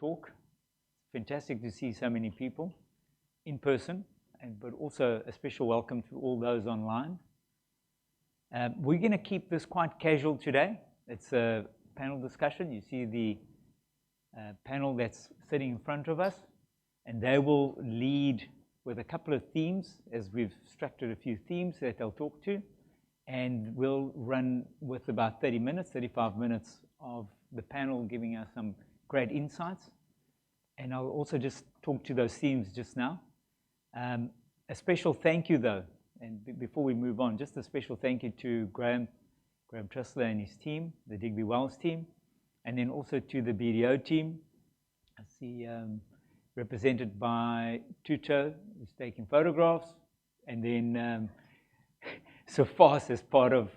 talk. Fantastic to see so many people in person, but also a special welcome to all those online. We're going to keep this quite casual today. It's a panel discussion. You see the panel that's sitting in front of us, and they will lead with a couple of themes, as we've structured a few themes that they'll talk to, and we'll run with about 30 minutes, 35 minutes of the panel giving us some great insights. And I'll also just talk to those themes just now. A special thank you though, and before we move on, just a special thank you to Graham Tressler and his team, the Digby Wells team, and then also to the BDO team. I see represented by Tuto, who's taking photographs, and then Sofas as part of,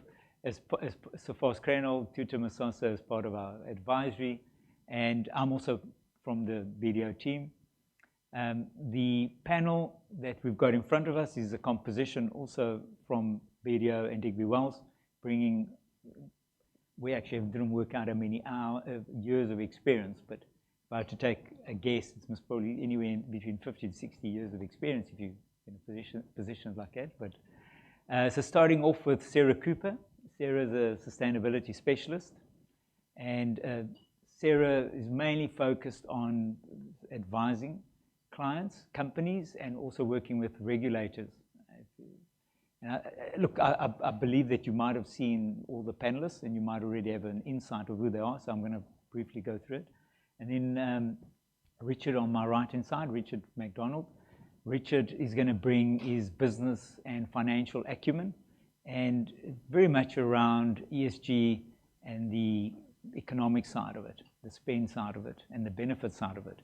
Sofas Krenol, Tuto Masasa as part of our advisory, and I'm also from the BDO team. The panel that we've got in front of us is a composition also from BDO and Digby Wells, bringing, we actually didn't work out how many years of experience, but if I had to take a guess, it's probably anywhere between 50 to 60 years of experience if you're in a position like that. But so starting off with Sarah Cooper. Sarah is a sustainability specialist, and Sarah is mainly focused on advising clients, companies, and also working with regulators. And look, I believe that you might have seen all the panelists, and you might already have an insight of who they are, so I'm going to briefly go through it. And then Richard on my right-hand side, Richard McDonald. Richard is going to bring his business and financial acumen, and very much around ESG and the economic side of it, the spend side of it, and the benefit side of it.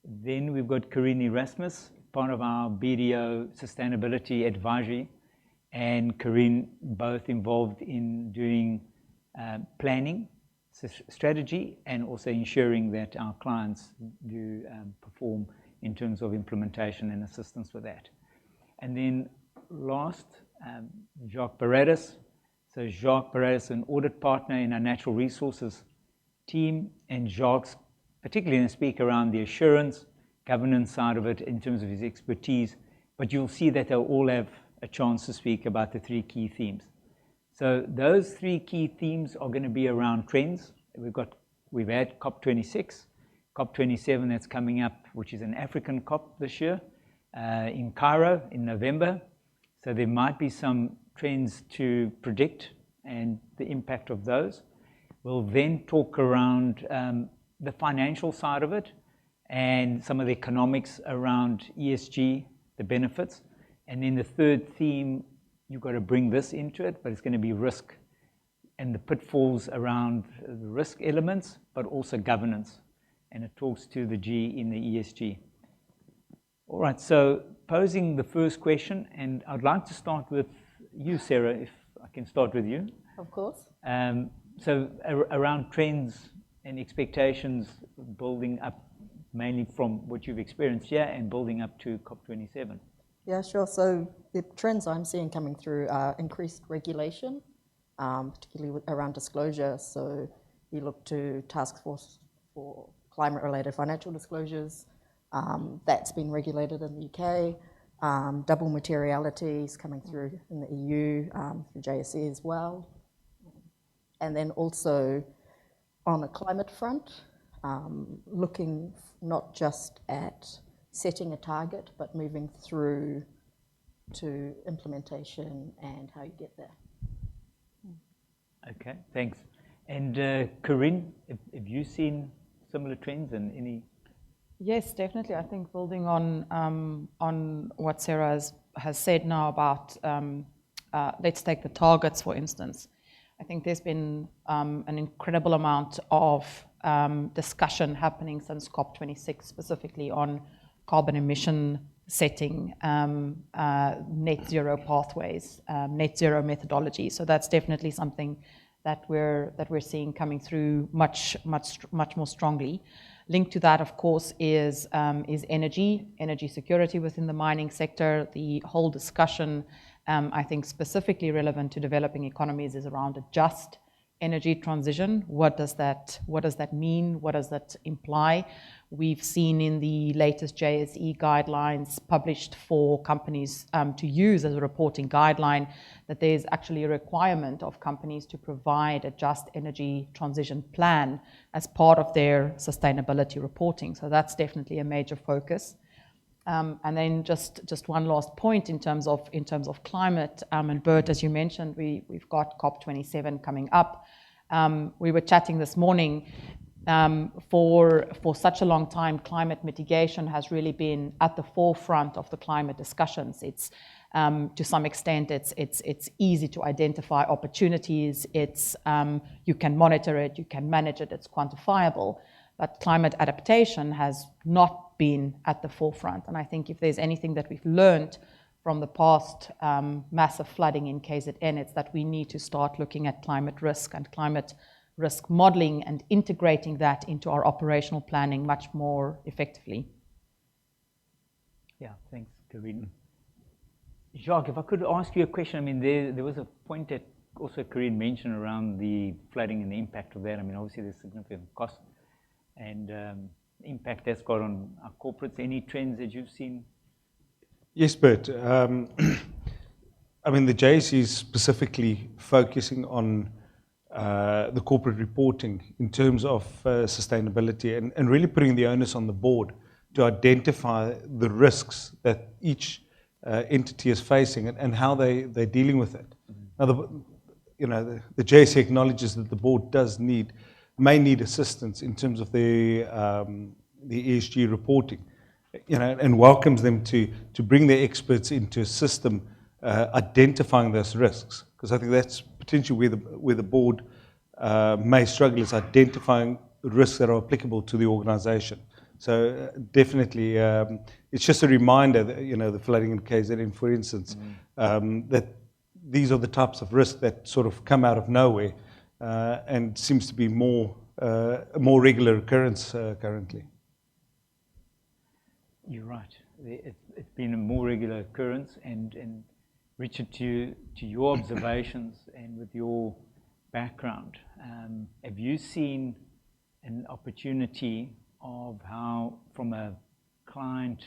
Then we've got Corinne Erasmus, part of our BDO Sustainability Advisory, and Corinne both involved in doing planning, strategy, and also ensuring that our clients do perform in terms of implementation and assistance with that. And then last, Jacques Paredes. So Jacques Paredes, an audit partner in our natural resources team, and Jacques particularly going to speak around the assurance, governance side of it in terms of his expertise, but you'll see that they'll all have a chance to speak about the three key themes. So those three key themes are going to be around trends. We've had COP26, COP27 that's coming up, which is an African COP this year, in Cairo in November. So there might be some trends to predict and the impact of those. We'll then talk around the financial side of it and some of the economics around ESG, the benefits. And then the third theme, you've got to bring this into it, but it's going to be risk and the pitfalls around the risk elements, but also governance. And it talks to the G in the ESG. All right, so posing the first question, and I'd like to start with you, Sarah, if I can start with you. Of course. So around trends and expectations, building up mainly from what you've experienced here and building up to COP27. Yeah, sure. So the trends I'm seeing coming through are increased regulation, particularly around disclosure. So you look to Task Force for Climate-Related Financial Disclosures. That's been regulated in the UK. Double materiality is coming through in the EU, through JSE as well. And then also on a climate front, looking not just at setting a target, but moving through to implementation and how you get there. Okay, thanks. And Corinne, have you seen similar trends and any? Yes, definitely. I think building on what Sarah has said now about, let's take the targets, for instance. I think there's been an incredible amount of discussion happening since COP26, specifically on carbon emission setting, net zero pathways, net zero methodology. So that's definitely something that we're seeing coming through much more strongly. Linked to that, of course, is energy security within the mining sector. The whole discussion, I think specifically relevant to developing economies, is around a just energy transition. What does that mean? What does that imply? We've seen in the latest JSE guidelines published for companies to use as a reporting guideline that there's actually a requirement of companies to provide a just energy transition plan as part of their sustainability reporting. So that's definitely a major focus. And then just one last point in terms of climate, and Bert, as you mentioned, we've got COP27 coming up. We were chatting this morning. For such a long time, climate mitigation has really been at the forefront of the climate discussions. It's to some extent it's easy to identify opportunities. You can monitor it, you can manage it, it's quantifiable. But climate adaptation has not been at the forefront. And I think if there's anything that we've learned from the past massive flooding in KZN, it's that we need to start looking at climate risk and climate risk modeling and integrating that into our operational planning much more effectively. Yeah, thanks, Corinne. Jacques, if I could ask you a question. I mean, there was a point that also Corinne mentioned around the flooding and the impact of that. I mean, obviously there's significant cost and impact that's got on our corporates. Any trends that you've seen? Yes, Bert. I mean, the JSE is specifically focusing on the corporate reporting in terms of sustainability and really putting the onus on the board to identify the risks that each entity is facing and how they're dealing with it. Now, the JSE acknowledges that the board may need assistance in terms of the ESG reporting, and welcomes them to bring their experts into a system identifying those risks, because I think that's potentially where the board may struggle, is identifying risks that are applicable to the organisation. So definitely, it's just a reminder that, the flooding in KZN, for instance, that these are the types of risks that sort of come out of nowhere and seems to be a more regular occurrence currently. You're right. It's been a more regular occurrence, and Richard, to your observations and with your background, have you seen an opportunity of how, from a client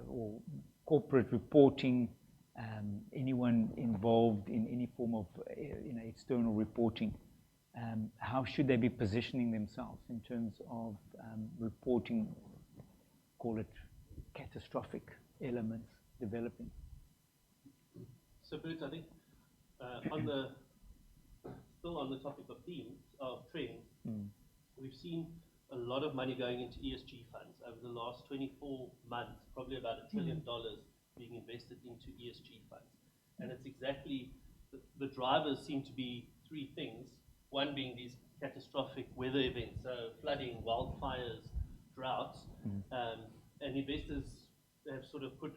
or corporate reporting, anyone involved in any form of external reporting, how should they be positioning themselves in terms of reporting, call it catastrophic elements developing? So, Bert, I think still on the topic of themes, of trends, we've seen a lot of money going into ESG funds over the last 24 months, probably about $1 trillion being invested into ESG funds. And it's exactly, the drivers seem to be three things. One being these catastrophic weather events, so flooding, wildfires, droughts, and investors have sort of put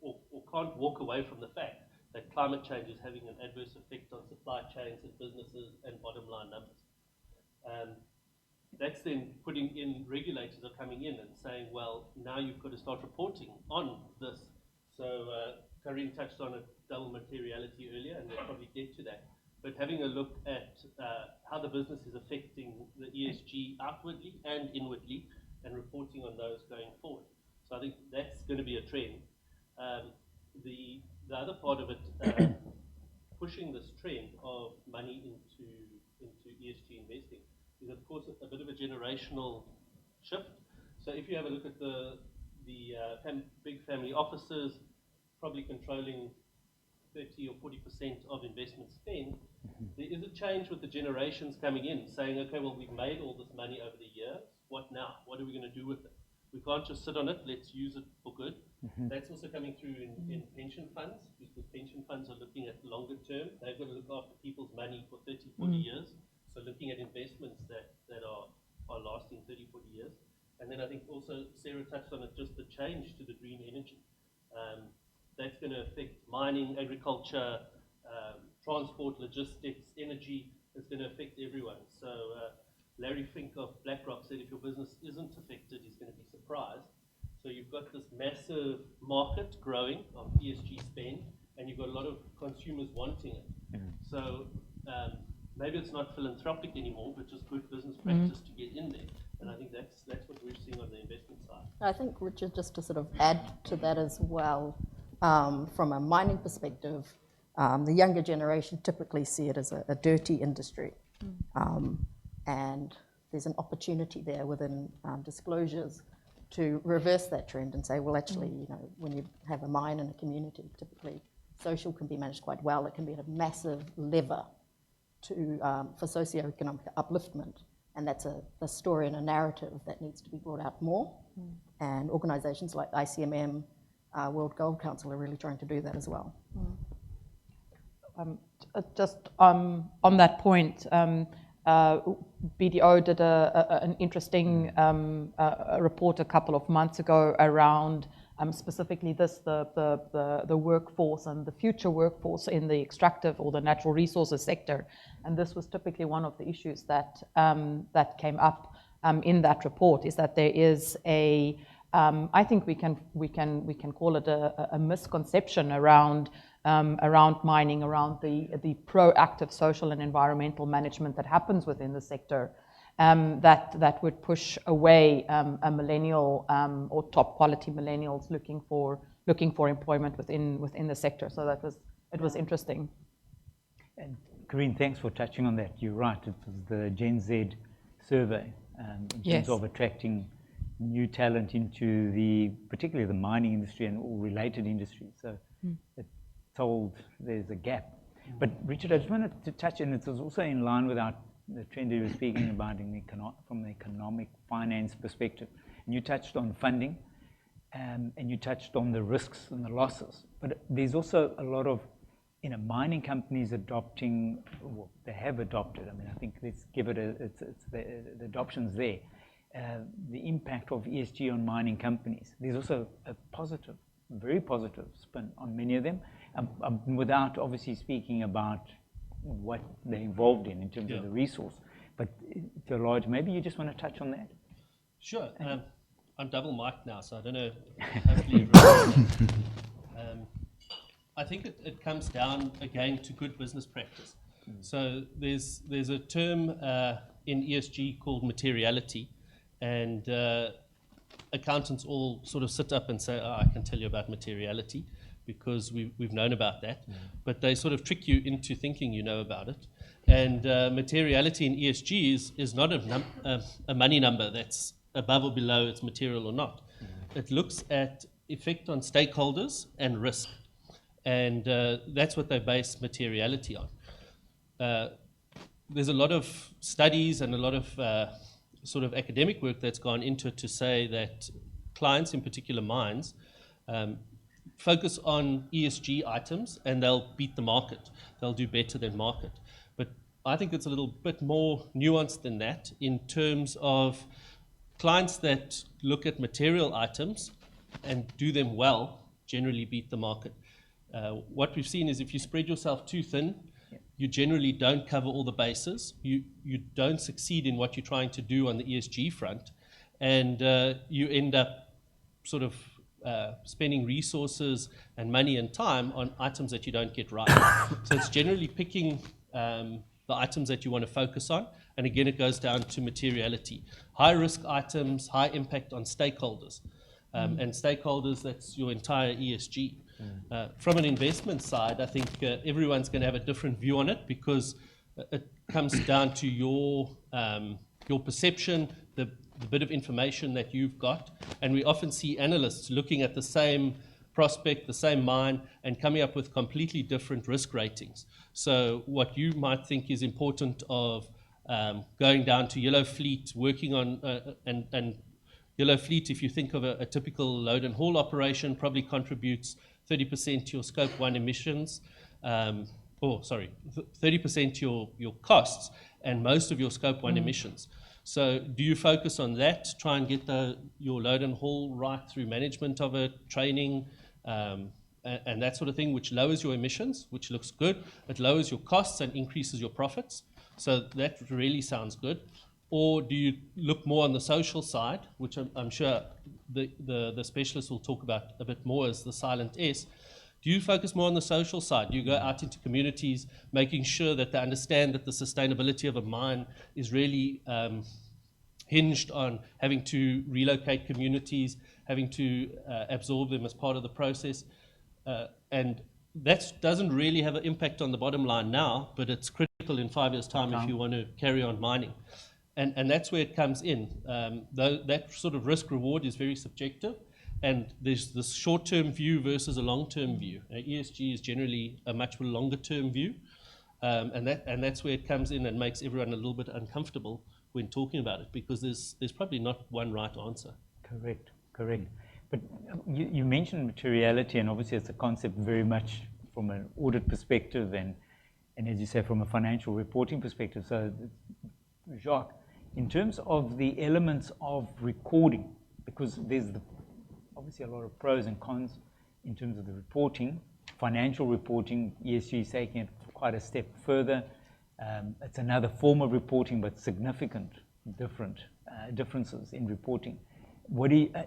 or can't walk away from the fact that climate change is having an adverse effect on supply chains and businesses and bottom line numbers. That's then putting in, regulators are coming in and saying, well, now you've got to start reporting on this. So Corinne touched on a double materiality earlier, and we'll probably get to that. But having a look at how the business is affecting the ESG outwardly and inwardly, and reporting on those going forward. So I think that's going to be a trend. The other part of it, pushing this trend of money into ESG investing, is of course a bit of a generational shift. So if you have a look at the big family offices, probably controlling 30 or 40% of investment spend, there is a change with the generations coming in, saying, okay, well, we've made all this money over the years. What now? What are we going to do with it? We can't just sit on it. Let's use it for good. That's also coming through in pension funds, because pension funds are looking at longer term. They've got to look after people's money for 30, 40 years. So looking at investments that are lasting 30, 40 years. And then I think also Sarah touched on it, just the change to the green energy. That's going to affect mining, agriculture, transport, logistics, energy. It's going to affect everyone. So Larry Fink of BlackRock said if your business isn't affected, he's going to be surprised. So you've got this massive market growing of ESG spend, and you've got a lot of consumers wanting it. So maybe it's not philanthropic anymore, but just good business practice to get in there. And I think that's what we're seeing on the investment side. I think, Richard, just to sort of add to that as well, from a mining perspective, the younger generation typically see it as a dirty industry. And there's an opportunity there within disclosures to reverse that trend and say, well, actually, you know, when you have a mine in a community, typically social can be managed quite well. It can be a massive lever for socioeconomic upliftment. And that's a story and a narrative that needs to be brought out more. And organisations like ICMM, World Gold Council are really trying to do that as well. Just on that point, BDO did an interesting report a couple of months ago around specifically the workforce and the future workforce in the extractive or the natural resources sector. And this was typically one of the issues that came up in that report, is that there is I think we can call it a misconception around mining, around the proactive social and environmental management that happens within the sector, that would push away a millennial or top quality millennials looking for employment within the sector. So it was interesting. And Corinne, thanks for touching on that. You're right. It was the Gen Z survey in terms of attracting new talent into particularly the mining industry and all related industries. So it told there's a gap. But Richard, I just wanted to touch, and it was also in line with the trend you were speaking about from the economic finance perspective. And you touched on funding, and you touched on the risks and the losses. But there's also a lot of mining companies adopting, well, they have adopted. I mean, I think let's give it the adoption's there. The impact of ESG on mining companies. There's also a positive, very positive spin on many of them, without obviously speaking about what they're involved in terms of the resource. But to a large, maybe you just want to touch on that? Sure. I'm double mic'd now, so I don't know. Hopefully I think it comes down again to good business practice. So there's a term in ESG called materiality, and accountants all sort of sit up and say, I can tell you about materiality because we've known about that. But they sort of trick you into thinking you know about it. And materiality in ESG is not a money number that's above or below it's material or not. It looks at effect on stakeholders and risk. And that's what they base materiality on. There's a lot of studies and a lot of sort of academic work that's gone into it to say that clients, in particular mines, focus on ESG items and they'll beat the market. They'll do better than market. But I think it's a little bit more nuanced than that in terms of clients that look at material items and do them well generally beat the market. What we've seen is if you spread yourself too thin, you generally don't cover all the bases. You don't succeed in what you're trying to do on the ESG front, and you end up sort of spending resources and money and time on items that you don't get right. So it's generally picking the items that you want to focus on, and again it goes down to materiality. High risk items, high impact on stakeholders, and stakeholders, that's your entire ESG. From an investment side, I think everyone's going to have a different view on it because it comes down to your perception, the bit of information that you've got. And we often see analysts looking at the same prospect, the same mine, and coming up with completely different risk ratings. So what you might think is important of going down to yellow fleet, working on, and yellow fleet, if you think of a typical load and haul operation, probably contributes 30% to your scope 1 emissions, 30% to your costs and most of your scope 1 emissions. So do you focus on that, try and get your load and haul right through management of it, training, and that sort of thing, which lowers your emissions, which looks good. It lowers your costs and increases your profits. So that really sounds good. Or do you look more on the social side, which I'm sure the specialists will talk about a bit more as the silent S. Do you focus more on the social side? Do you go out into communities, making sure that they understand that the sustainability of a mine is really hinged on having to relocate communities, having to absorb them as part of the process? And that doesn't really have an impact on the bottom line now, but it's critical in 5 years' time if you want to carry on mining. And that's where it comes in. Though that sort of risk reward is very subjective, and there's this short-term view versus a long-term view. ESG is generally a much longer-term view, and that's where it comes in and makes everyone a little bit uncomfortable when talking about it, because there's probably not one right answer. Correct. But you mentioned materiality, and obviously it's a concept very much from an audit perspective and as you say, from a financial reporting perspective. So, Jacques, in terms of the elements of recording, because there's obviously a lot of pros and cons in terms of the reporting, financial reporting, ESG is taking it quite a step further. It's another form of reporting, but significant differences in reporting.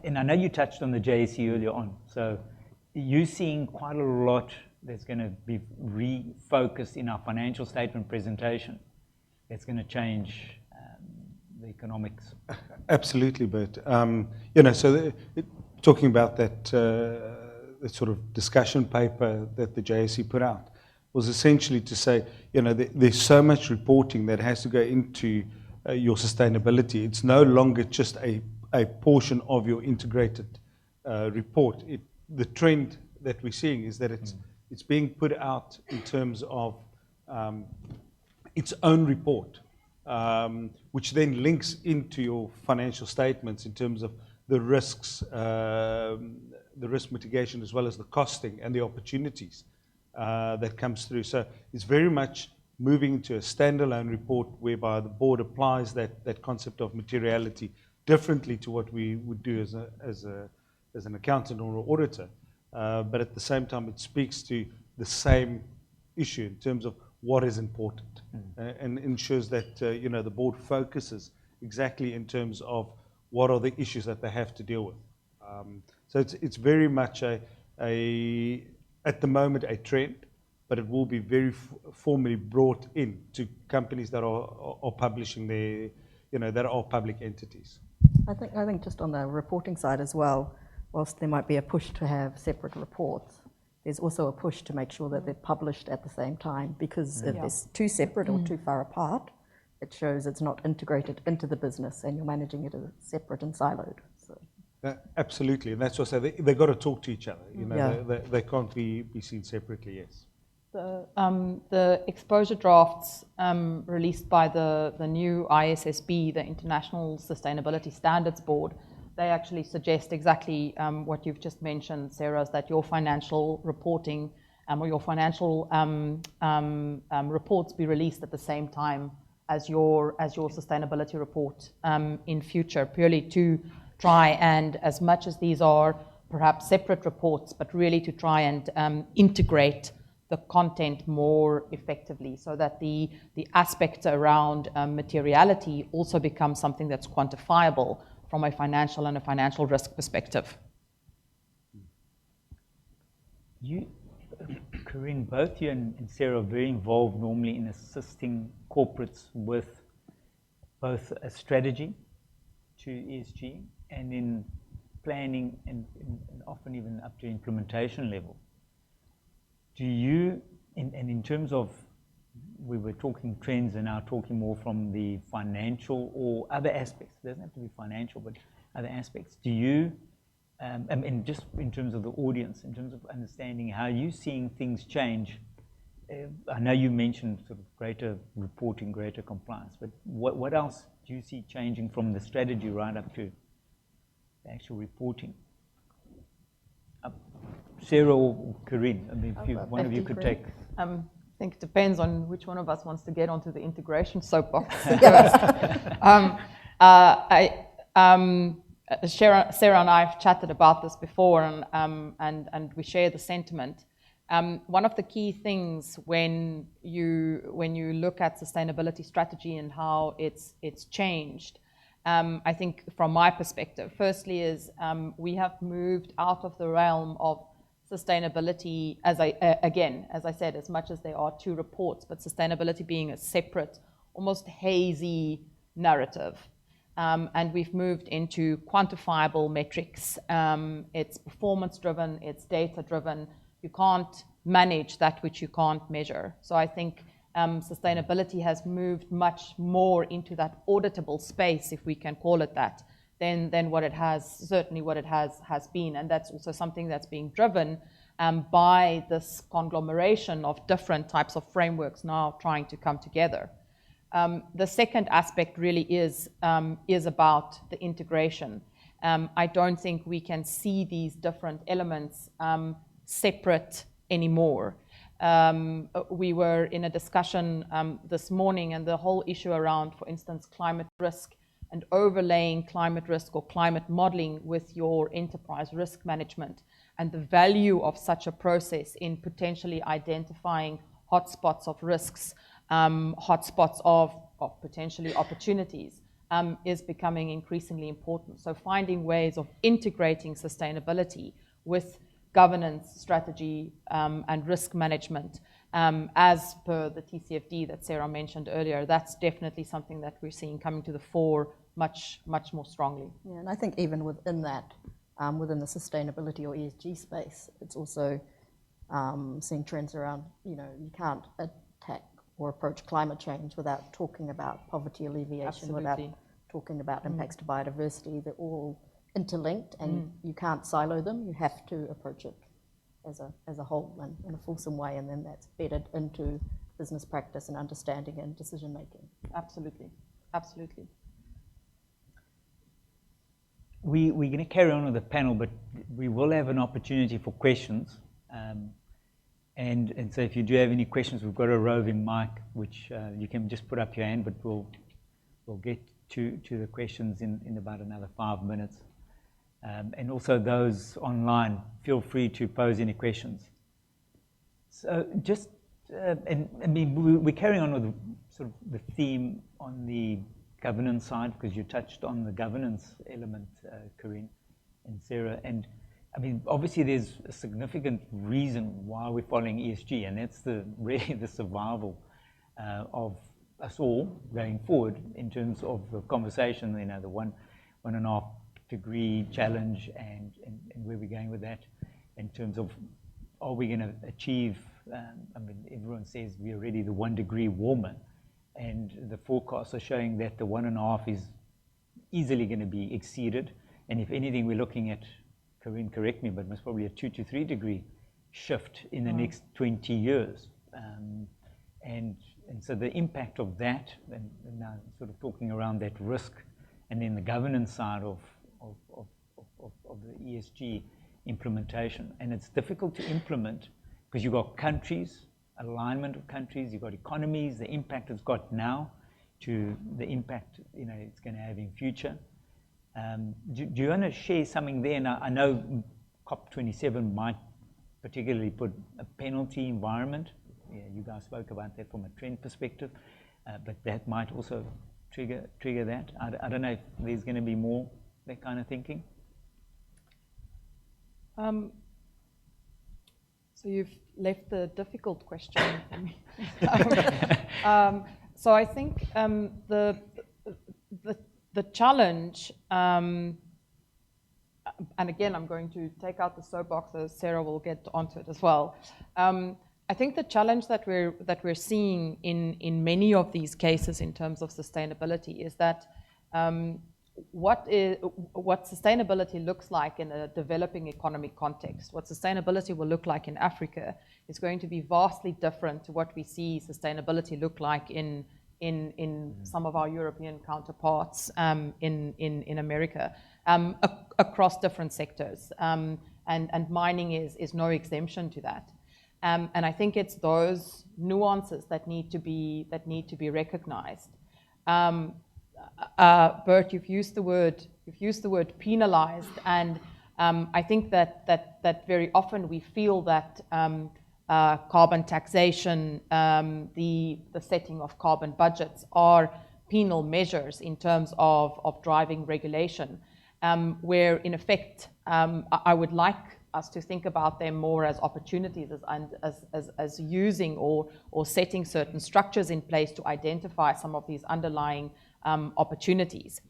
And I know you touched on the JSE earlier on, so you're seeing quite a lot that's going to be refocused in our financial statement presentation. That's going to change the economics. Absolutely, Bert. So talking about that sort of discussion paper that the JSE put out was essentially to say, there's so much reporting that has to go into your sustainability. It's no longer just a portion of your integrated report. The trend that we're seeing is that it's being put out in terms of its own report, which then links into your financial statements in terms of the risks, the risk mitigation, as well as the costing and the opportunities that comes through. So it's very much moving to a standalone report whereby the board applies that concept of materiality differently to what we would do as an accountant or an auditor. But at the same time, it speaks to the same issue in terms of what is important, and ensures that the board focuses exactly in terms of what are the issues that they have to deal with. So it's very much at the moment a trend, but it will be very formally brought in to companies that are publishing their, that are public entities. I think just on the reporting side as well, whilst there might be a push to have separate reports, there's also a push to make sure that they're published at the same time, because if it's too separate or too far apart, it shows it's not integrated into the business and you're managing it as separate and siloed. So. Absolutely, and that's what I say, they've got to talk to each other. They can't be seen separately, yes. The exposure drafts released by the new ISSB, the International Sustainability Standards Board, they actually suggest exactly what you've just mentioned, Sarah, is that your financial reporting or your financial reports be released at the same time as your sustainability report in future, purely to try and, as much as these are perhaps separate reports, but really to try and integrate the content more effectively, so that the aspects around materiality also become something that's quantifiable from a financial and a financial risk perspective. You, Corinne, both you and Sarah are very involved normally in assisting corporates with both a strategy to ESG and in planning and often even up to implementation level. Do you, and in terms of, we were talking trends and now talking more from the financial or other aspects, it doesn't have to be financial, but other aspects, do you, and just in terms of the audience, in terms of understanding how you're seeing things change, I know you mentioned sort of greater reporting, greater compliance, but what else do you see changing from the strategy right up to the actual reporting? Sarah or Corinne, I mean, if one of you could take. I think it depends on which one of us wants to get onto the integration soapbox. Sarah and I have chatted about this before, and we share the sentiment. One of the key things when you look at sustainability strategy and how it's changed, I think from my perspective, firstly is we have moved out of the realm of sustainability, as I said, as much as there are two reports, but sustainability being a separate, almost hazy narrative. And we've moved into quantifiable metrics. It's performance-driven, it's data-driven. You can't manage that which you can't measure. So I think sustainability has moved much more into that auditable space, if we can call it that, than what it has, certainly what it has been. And that's also something that's being driven by this conglomeration of different types of frameworks now trying to come together. The second aspect really is about the integration. I don't think we can see these different elements separate anymore. We were in a discussion this morning, and the whole issue around, for instance, climate risk and overlaying climate risk or climate modeling with your enterprise risk management, and the value of such a process in potentially identifying hotspots of risks, hotspots of potentially opportunities, is becoming increasingly important. So finding ways of integrating sustainability with governance, strategy, and risk management, as per the TCFD that Sarah mentioned earlier, that's definitely something that we're seeing coming to the fore much more strongly. Yeah, and I think even within that, within the sustainability or ESG space, it's also seeing trends around, you can't attack or approach climate change without talking about poverty alleviation, Absolutely. without talking about impacts to biodiversity. They're all interlinked, and you can't silo them. You have to approach it as a whole and in a fulsome way, and then that's bedded into business practice and understanding and decision making. Absolutely. We're going to carry on with the panel, but we will have an opportunity for questions. And so if you do have any questions, we've got a roving mic, which you can just put up your hand, but we'll get to the questions in about another 5 minutes. And also those online, feel free to pose any questions. So just, we're carrying on with sort of the theme on the governance side, because you touched on the governance element, Corinne and Sarah. And obviously there's a significant reason why we're following ESG, and that's really the survival of us all going forward in terms of the conversation, the 1.5 degree challenge and where we're going with that in terms of, are we going to achieve, everyone says we're already the 1 degree warmer, and the forecasts are showing that the 1.5 is easily going to be exceeded. And if anything, we're looking at, Corinne, correct me, but it's probably a 2 to 3 degree shift in the next 20 years. And so the impact of that, and now sort of talking around that risk, and then the governance side of the ESG implementation. And it's difficult to implement because you've got countries, alignment of countries, you've got economies, the impact it's got now to the impact it's going to have in future. Do you want to share something there? Now, I know COP27 might particularly put a penalty environment. Yeah, you guys spoke about that from a trend perspective, but that might also trigger that. I don't know if there's going to be more that kind of thinking. So you've left the difficult question for me. So I think the challenge, and again, I'm going to take out the soapbox, so Sarah will get onto it as well. I think the challenge that we're seeing in many of these cases in terms of sustainability is that what sustainability looks like in a developing economic context, what sustainability will look like in Africa is going to be vastly different to what we see sustainability look like in some of our European counterparts in America, across different sectors. And mining is no exemption to that. And I think it's those nuances that need to be recognized. Bert, you've used the word penalized, and I think that very often we feel that carbon taxation, the setting of carbon budgets are penal measures in terms of driving regulation, where in effect I would like us to think about them more as opportunities, as using or setting certain structures in place to identify some of these underlying opportunities.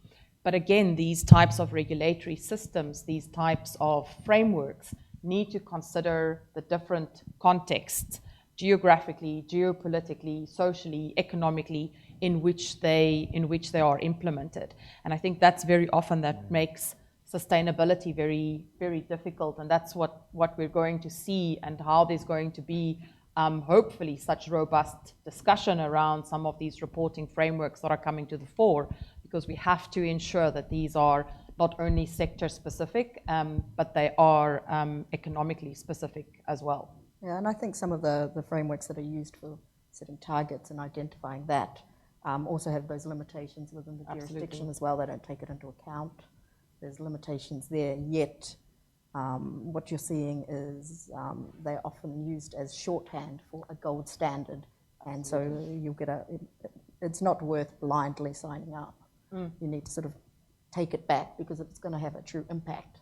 But again, these types of regulatory systems, these types of frameworks need to consider the different contexts, geographically, geopolitically, socially, economically, in which they are implemented. And I think that's very often that makes sustainability very, very difficult, and that's what we're going to see, and how there's going to be hopefully such robust discussion around some of these reporting frameworks that are coming to the fore, because we have to ensure that these are not only sector specific, but they are economically specific as well. Yeah, and I think some of the frameworks that are used for setting targets and identifying that also have those limitations within the jurisdiction as well. They don't take it into account. There's limitations there, yet what you're seeing is they're often used as shorthand for a gold standard, and so you'll get it's not worth blindly signing up. You need to sort of take it back, because if it's going to have a true impact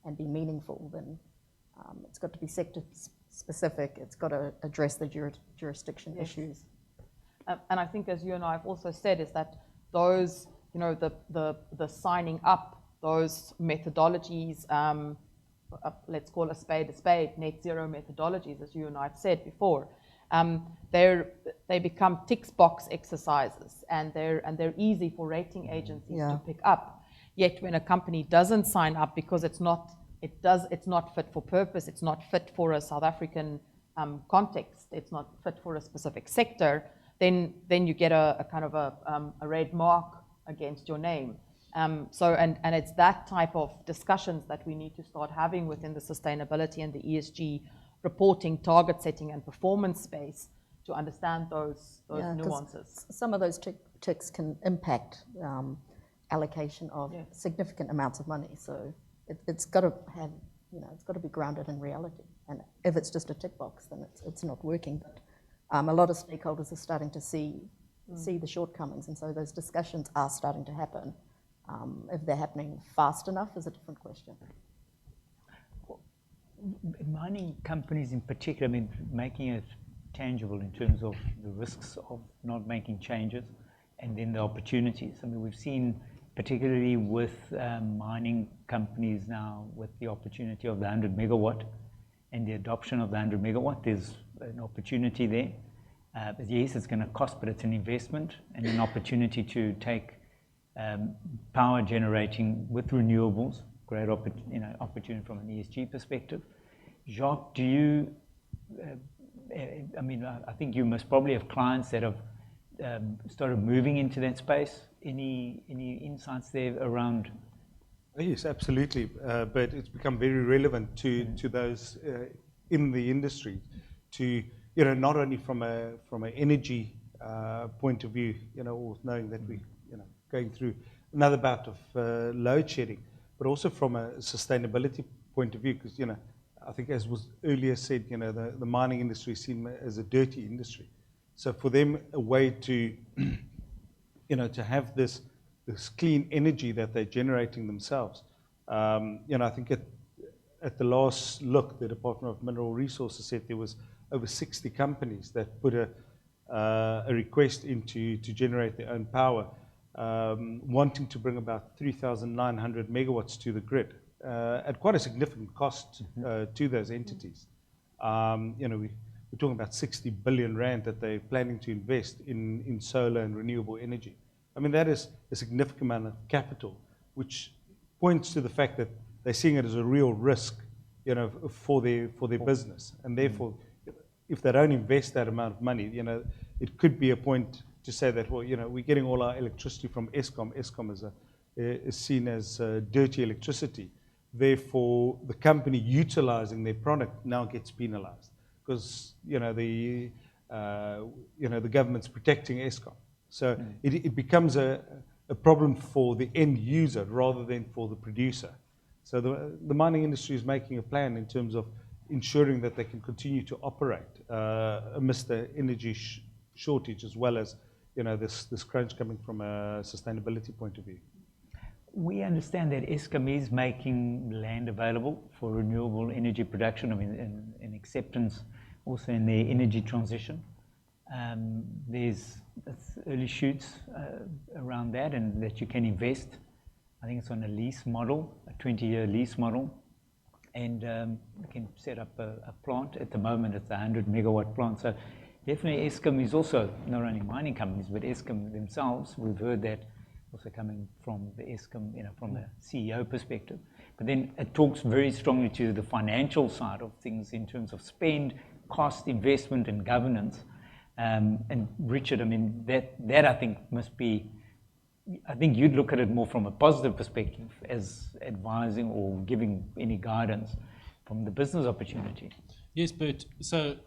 and be meaningful, then it's got to be sector specific. It's got to address the jurisdiction issues. And I think, as you and I have also said, is that those, the signing up, those methodologies, let's call a spade, net zero methodologies, as you and I have said before, they become tick box exercises, and they're easy for rating agencies to pick up. Yet when a company doesn't sign up because it's not fit for purpose, it's not fit for a South African context, it's not fit for a specific sector, then you get a kind of a red mark against your name. And it's that type of discussions that we need to start having within the sustainability and the ESG reporting, target setting and performance space, to understand those nuances. Some of those ticks can impact allocation of significant amounts of money. So it's got to have, it's got to be grounded in reality. And if it's just a tick box, then it's not working. But a lot of stakeholders are starting to see the shortcomings, and so those discussions are starting to happen. If they're happening fast enough is a different question. Mining companies in particular, making it tangible in terms of the risks of not making changes, and then the opportunities. We've seen, particularly with mining companies now, with the opportunity of the 100 megawatt and the adoption of the 100 megawatt, there's an opportunity there. But yes, it's going to cost, but it's an investment and an opportunity to take power generating with renewables. Great opportunity from an ESG perspective. Jacques, do you, I think you must probably have clients that have started moving into that space. Any insights there around? Yes, absolutely. But it's become very relevant to those in the industry, to not only from an energy point of view, or knowing that we going through another bout of load shedding, but also from a sustainability point of view, because I think, as was earlier said, the mining industry is seen as a dirty industry. So for them, a way to to have this clean energy that they're generating themselves. I think at the last look, the Department of Mineral Resources said there was over 60 companies that put a request into to generate their own power, wanting to bring about 3,900 megawatts to the grid at quite a significant cost to those entities. We're talking about 60 billion rand that they're planning to invest in solar and renewable energy. That is a significant amount of capital, which points to the fact that they're seeing it as a real risk, for their business, and therefore, if they don't invest that amount of money, it could be a point to say that, well, we're getting all our electricity from Eskom. Eskom is seen as dirty electricity. Therefore, the company utilizing their product now gets penalized, because the government's protecting Eskom. So it becomes a problem for the end user rather than for the producer. So the mining industry is making a plan in terms of ensuring that they can continue to operate amidst the energy shortage, as well as this crunch coming from a sustainability point of view. we understand that Eskom is making land available for renewable energy production, I mean, and acceptance also in their energy transition. There's early shoots around that, and that you can invest. I think it's on a lease model, a 20-year lease model, and you can set up a plant. At the moment, it's a 100-megawatt plant. So definitely Eskom is also not only mining companies, but Eskom themselves. We've heard that also coming from the Eskom, from the CEO perspective. But then it talks very strongly to the financial side of things in terms of spend, cost, investment, and governance. And Richard, I mean, that I think must be, I think you'd look at it more from a positive perspective as advising or giving any guidance from the business opportunity. Yes, but so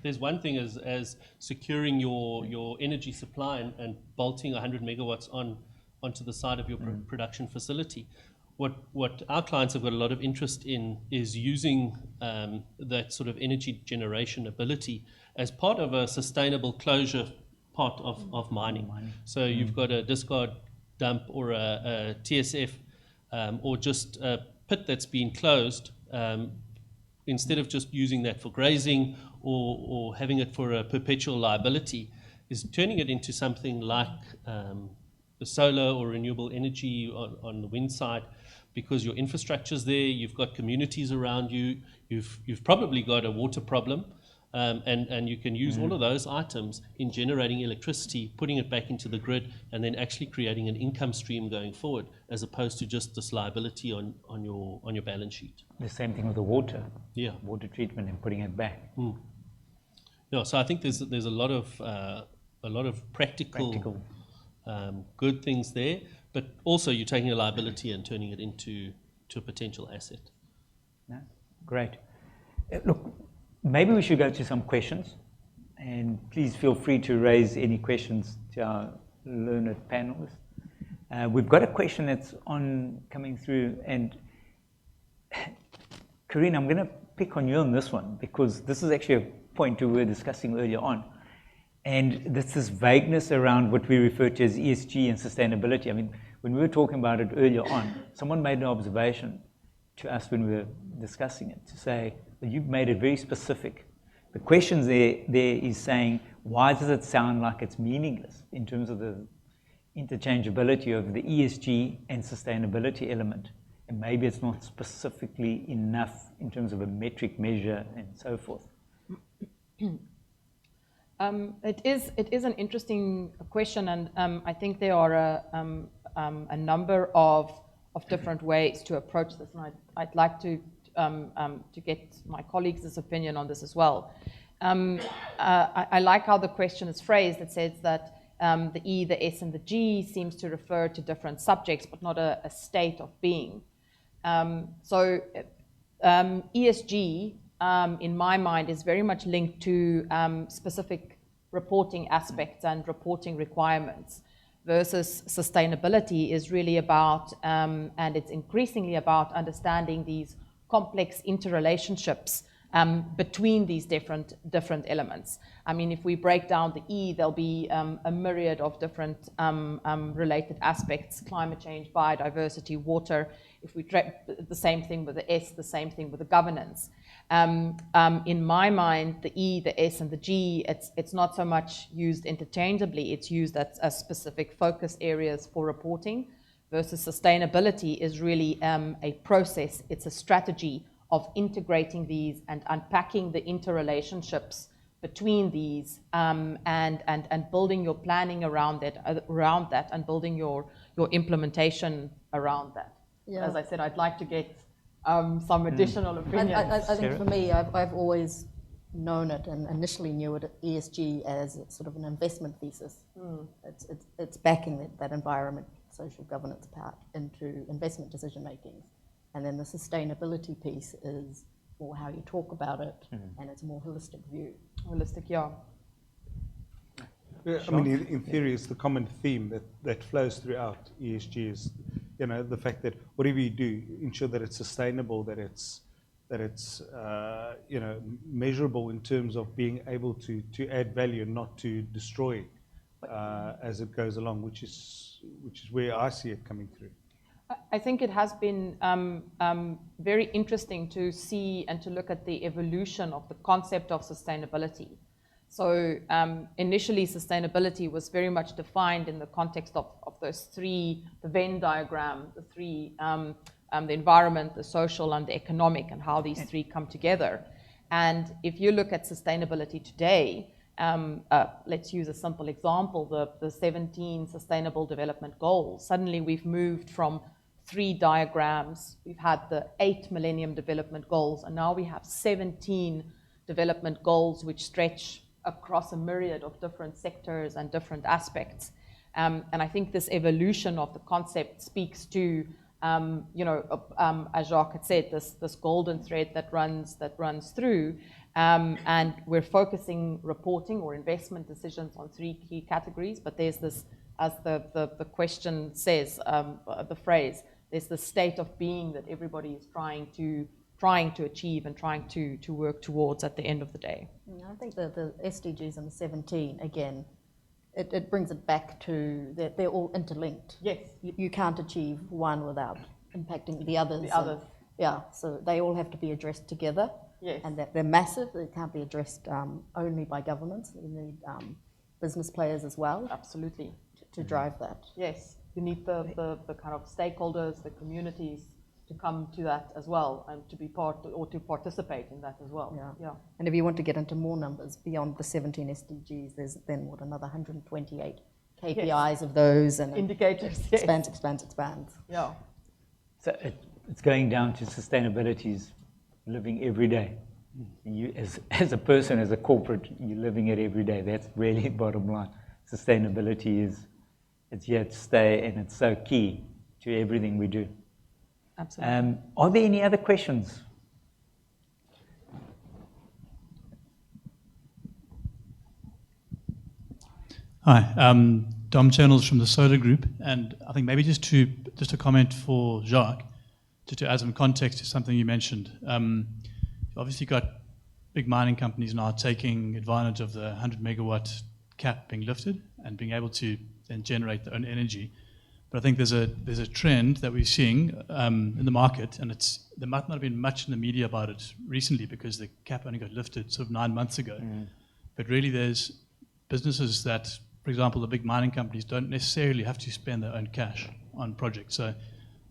there's one thing as securing your energy supply and bolting 100 megawatts onto the side of your production facility. What our clients have got a lot of interest in is using that sort of energy generation ability as part of a sustainable closure part of mining. So you've got a discard dump or a TSF or just a pit that's been closed, instead of just using that for grazing or having it for a perpetual liability, is turning it into something like the solar or renewable energy on the wind side, because your infrastructure's there, you've got communities around you, you've probably got a water problem, and you can use all of those items in generating electricity, putting it back into the grid, and then actually creating an income stream going forward, as opposed to just this liability on your balance sheet. The same thing with the water. Yeah. Water treatment and putting it back. No, so I think there's a lot of practical. Good things there, but also you're taking a liability and turning it into a potential asset. No? Great. Look, maybe we should go to some questions, and please feel free to raise any questions to our learned panelists. We've got a question that's coming through, and Corinne, I'm going to pick on you on this one, because this is actually a point we were discussing earlier on. And this vagueness around what we refer to as ESG and sustainability. I mean, when we were talking about it earlier on, someone made an observation to us when we were discussing it, to say, well, you've made it very specific. The question there is saying, why does it sound like it's meaningless in terms of the interchangeability of the ESG and sustainability element? And maybe it's not specifically enough in terms of a metric measure and so forth. It is an interesting question, and I think there are a number of different ways to approach this, and I'd like to get my colleagues' opinion on this as well. I like how the question is phrased. It says that the E, the S, and the G seems to refer to different subjects, but not a state of being. So ESG, in my mind, is very much linked to specific reporting aspects and reporting requirements, versus sustainability is really about, and it's increasingly about, understanding these complex interrelationships between these different elements. I mean, if we break down the E, there'll be a myriad of different related aspects: climate change, biodiversity, water. If we the same thing with the S, the same thing with the governance. In my mind, the E, the S, and the G, it's not so much used interchangeably. It's used as specific focus areas for reporting, versus sustainability is really a process. It's a strategy of integrating these and unpacking the interrelationships between these, and building your planning around that, and building your implementation around that. Yeah. As I said, I'd like to get some additional opinions. I think for me, I've always known it and initially knew it ESG as sort of an investment thesis. It's backing that environment, social governance part into investment decision making. And then the sustainability piece is more how you talk about it, and it's a more holistic view. Holistic, yeah. I mean, in theory, it's the common theme that flows throughout ESG is, the fact that whatever you do, ensure that it's sustainable, that it's measurable in terms of being able to add value and not to destroy as it goes along, which is where I see it coming through. I think it has been very interesting to see and to look at the evolution of the concept of sustainability. So initially, sustainability was very much defined in the context of those three, the Venn diagram, the three, the environment, the social, and the economic, and how these three come together. And if you look at sustainability today, let's use a simple example, the 17 Sustainable Development Goals. Suddenly we've moved from 3 diagrams, we've had the 8 Millennium Development Goals, and now we have 17 development goals which stretch across a myriad of different sectors and different aspects. And I think this evolution of the concept speaks to, as Jacques had said, this golden thread that runs through. And we're focusing reporting or investment decisions on 3 key categories, but there's this, as the question says, the phrase, there's the state of being that everybody is trying to achieve and trying to work towards at the end of the day. I think the SDGs and the 17, again, it brings it back to that they're all interlinked. Yes. You can't achieve one without impacting the others. The others. Yeah, so they all have to be addressed together. Yes. And that they're massive. They can't be addressed only by governments. We need business players as well. Absolutely. To drive that. Yes. You need the kind of stakeholders, the communities to come to that as well, and to be part or to participate in that as well. Yeah. And if you want to get into more numbers beyond the 17 SDGs, there's then another 128 KPIs of those and indicators. Expands. Yeah. So it's going down to sustainability's living every day. You, as a person, as a corporate, you're living it every day. That's really bottom line. Sustainability it's here to stay, and it's so key to everything we do. Absolutely. Are there any other questions? Hi, Dom Channels from the Solar Group, and I think maybe just a comment for Jacques, just to add some context to something you mentioned. You've obviously got big mining companies now taking advantage of the 100 megawatt cap being lifted and being able to then generate their own energy. But I think there's a trend that we're seeing in the market, and there might not have been much in the media about it recently because the cap only got lifted sort of 9 months ago. But really there's businesses that, for example, the big mining companies don't necessarily have to spend their own cash on projects. So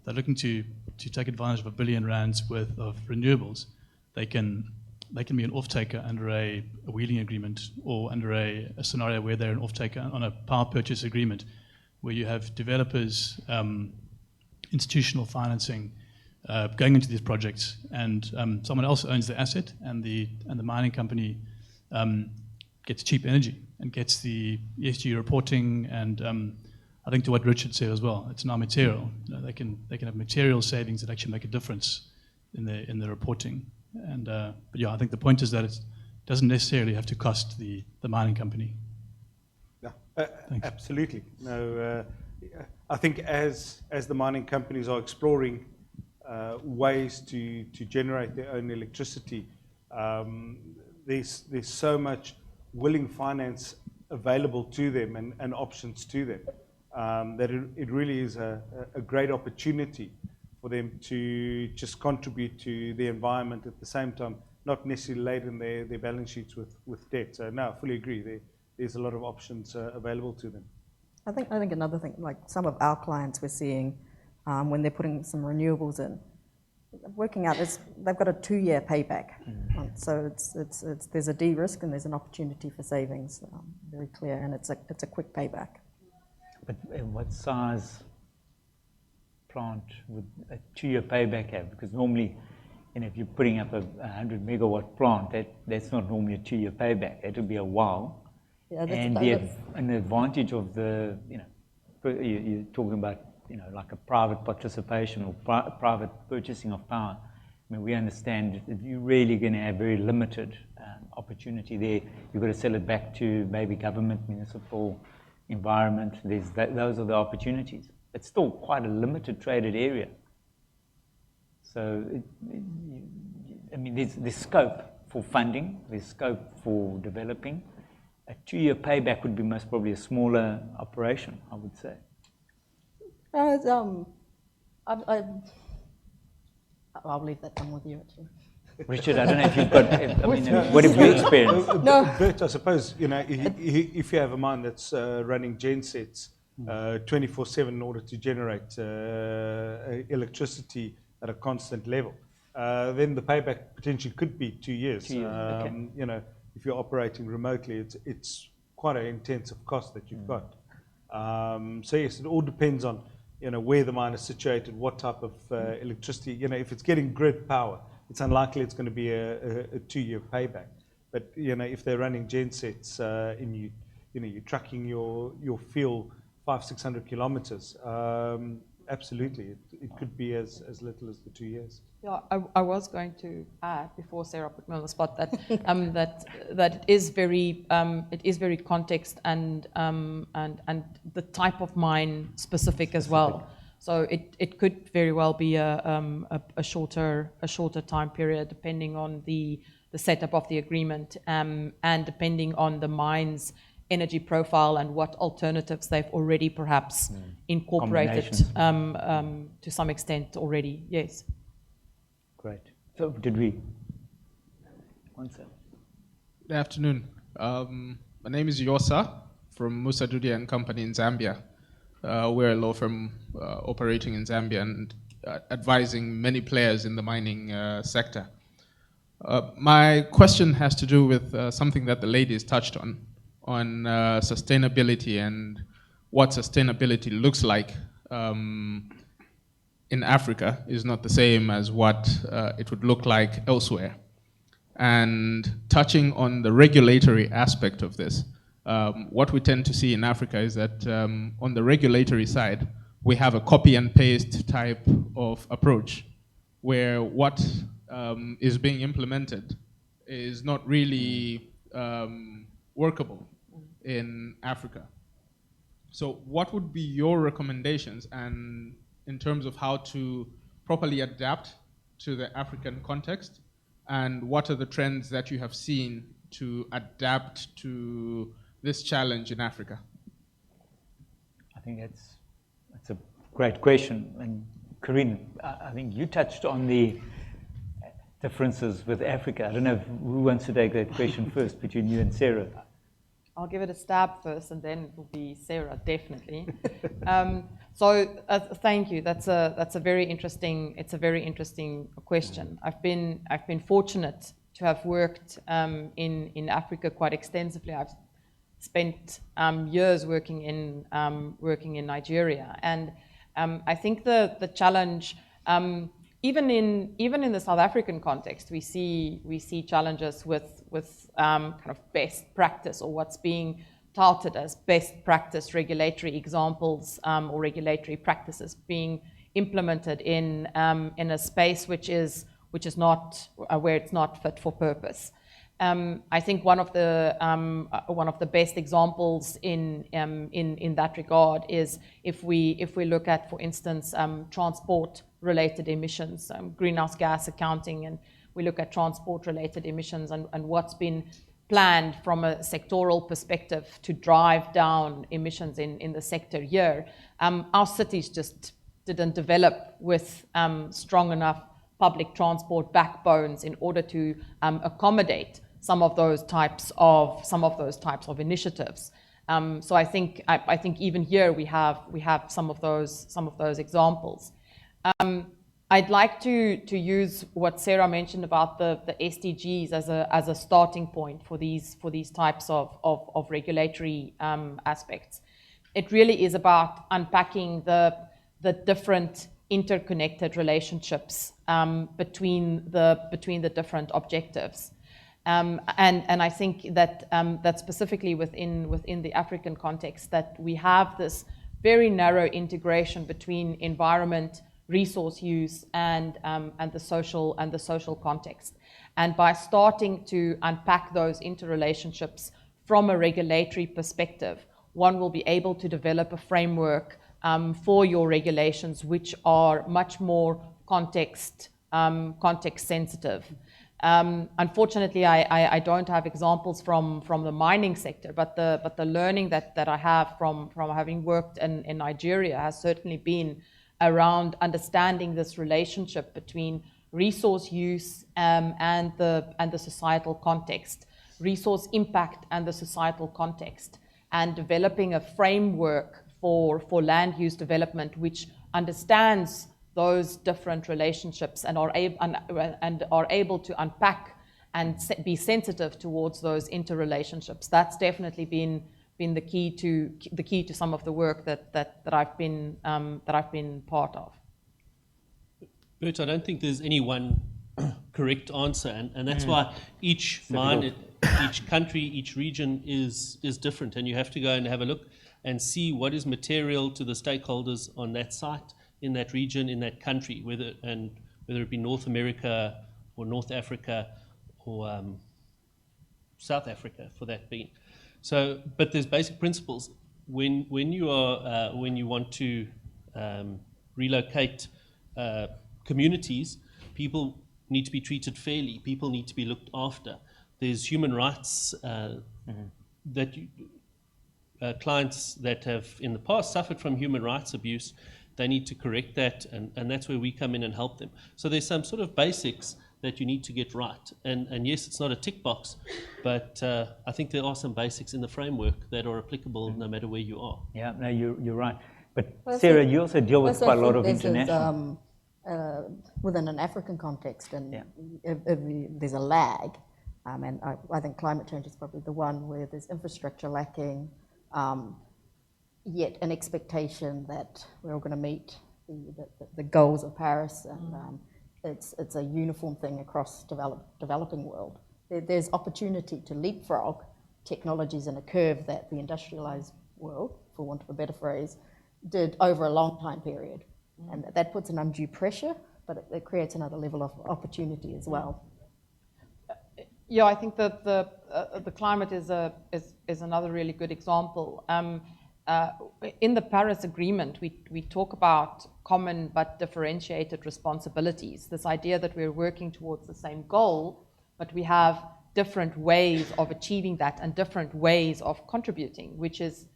they're looking to take advantage of R1 billion worth of renewables. They can be an off-taker under a wheeling agreement, or under a scenario where they're an off-taker on a power purchase agreement, where you have developers, institutional financing going into these projects, and someone else owns the asset, and the mining company gets cheap energy and gets the ESG reporting, and I think to what Richard said as well, it's now material. They can have material savings that actually make a difference in the reporting. And but yeah, I think the point is that it doesn't necessarily have to cost the mining company. Yeah, absolutely. No, I think as the mining companies are exploring ways to generate their own electricity, there's so much willing finance available to them and options to them that it really is a great opportunity for them to just contribute to the environment at the same time, not necessarily laden their balance sheets with debt. So no, I fully agree. There's a lot of options available to them. I think another thing, like some of our clients we're seeing when they're putting some renewables in, working out is they've got a 2-year payback. So there's a de-risk and there's an opportunity for savings, very clear, and it's a quick payback. But what size plant would a 2-year payback have? Because normally, if you're putting up a 100 megawatt plant, that's not normally a 2-year payback. That would be a while. Yeah, and an advantage of you're talking about, like a private participation or private purchasing of power. I mean, we understand that you're really going to have very limited opportunity there. You've got to sell it back to maybe government, municipal, environment. Those are the opportunities. It's still quite a limited traded area. So, there's scope for funding, there's scope for developing. A 2-year payback would be most probably a smaller operation, I would say. I'll leave that one with you, actually. Richard, I don't know if you've got, I mean, what have you experienced? No. Bert, I suppose, if you have a mine that's running gensets 24/7 in order to generate electricity at a constant level, then the payback potentially could be 2 years. 2 years, okay. If you're operating remotely, it's quite an intensive cost that you've got. So yes, it all depends on where the mine is situated, what type of electricity. If it's getting grid power, it's unlikely it's going to be a 2-year payback. But if they're running gensets and you're trucking your fuel 500-600 kilometers, absolutely, it could be as little as the 2 years. Yeah, I was going to add before Sarah put me on the spot that that it is very context and the type of mine specific as well. So it could very well be a shorter time period depending on the setup of the agreement and depending on the mine's energy profile and what alternatives they've already perhaps incorporated to some extent already. Yes. Great. So did we? One second. Good afternoon. My name is Yosa from Musa Dudi and Company in Zambia. We're a law firm operating in Zambia and advising many players in the mining sector. My question has to do with something that the ladies touched on sustainability and what sustainability looks like in Africa is not the same as what it would look like elsewhere. And touching on the regulatory aspect of this, what we tend to see in Africa is that on the regulatory side, we have a copy and paste type of approach where what is being implemented is not really workable in Africa. So what would be your recommendations and in terms of how to properly adapt to the African context, and what are the trends that you have seen to adapt to this challenge in Africa? I think that's a great question. And Corinne, I think you touched on the differences with Africa. I don't know who wants to take that question first between you and Sarah. I'll give it a stab first, and then it will be Sarah, definitely. So thank you. That's a very interesting. It's a very interesting question. I've been fortunate to have worked in Africa quite extensively. I've spent years working in Nigeria, and I think the challenge. Even in the South African context, we see challenges with kind of best practice or what's being touted as best practice regulatory examples or regulatory practices being implemented in a space which is not where it's not fit for purpose. I think one of the best examples in that regard is if we look at, for instance, transport-related emissions, greenhouse gas accounting, and we look at transport-related emissions and what's been planned from a sectoral perspective to drive down emissions in the sector here. Our cities just didn't develop with strong enough public transport backbones in order to accommodate some of those types of initiatives. So I think even here we have some of those examples. I'd like to use what Sarah mentioned about the SDGs as a starting point for these types of regulatory aspects. It really is about unpacking the different interconnected relationships between the different objectives. And I think that specifically within the African context, that we have this very narrow integration between environment, resource use, and the social context. And by starting to unpack those interrelationships from a regulatory perspective, one will be able to develop a framework for your regulations which are much more context sensitive. Unfortunately, I don't have examples from the mining sector, but the learning that I have from having worked in Nigeria has certainly been around understanding this relationship between resource use and the societal context, resource impact and the societal context, and developing a framework for land use development which understands those different relationships and are able to unpack and be sensitive towards those interrelationships. That's definitely been the key to some of the work that I've been part of. Bert, I don't think there's any one correct answer, and that's why each mine, each country, each region is different, and you have to go and have a look and see what is material to the stakeholders on that site, in that region, in that country, whether it be North America or North Africa or South Africa, for that being. So, but there's basic principles when you want to relocate communities. People need to be treated fairly. People need to be looked after. There's human rights that clients that have in the past suffered from human rights abuse. They need to correct that, and that's where we come in and help them. So there's some sort of basics that you need to get right. And yes, it's not a tick box, but I think there are some basics in the framework that are applicable no matter where you are. Yeah, no, you're right. But Sarah, you also deal with quite a lot of international. Within an African context, and if there's a lag, and I think climate change is probably the one where there's infrastructure lacking, yet an expectation that we're all going to meet the goals of Paris, and it's a uniform thing across developing world. There's opportunity to leapfrog technologies in a curve that the industrialized world, for want of a better phrase, did over a long time period. And that puts an undue pressure, but it creates another level of opportunity as well. Yeah, I think that the climate is another really good example. In the Paris Agreement, we talk about common but differentiated responsibilities. This idea that we're working towards the same goal, but we have different ways of achieving that and different ways of contributing, which is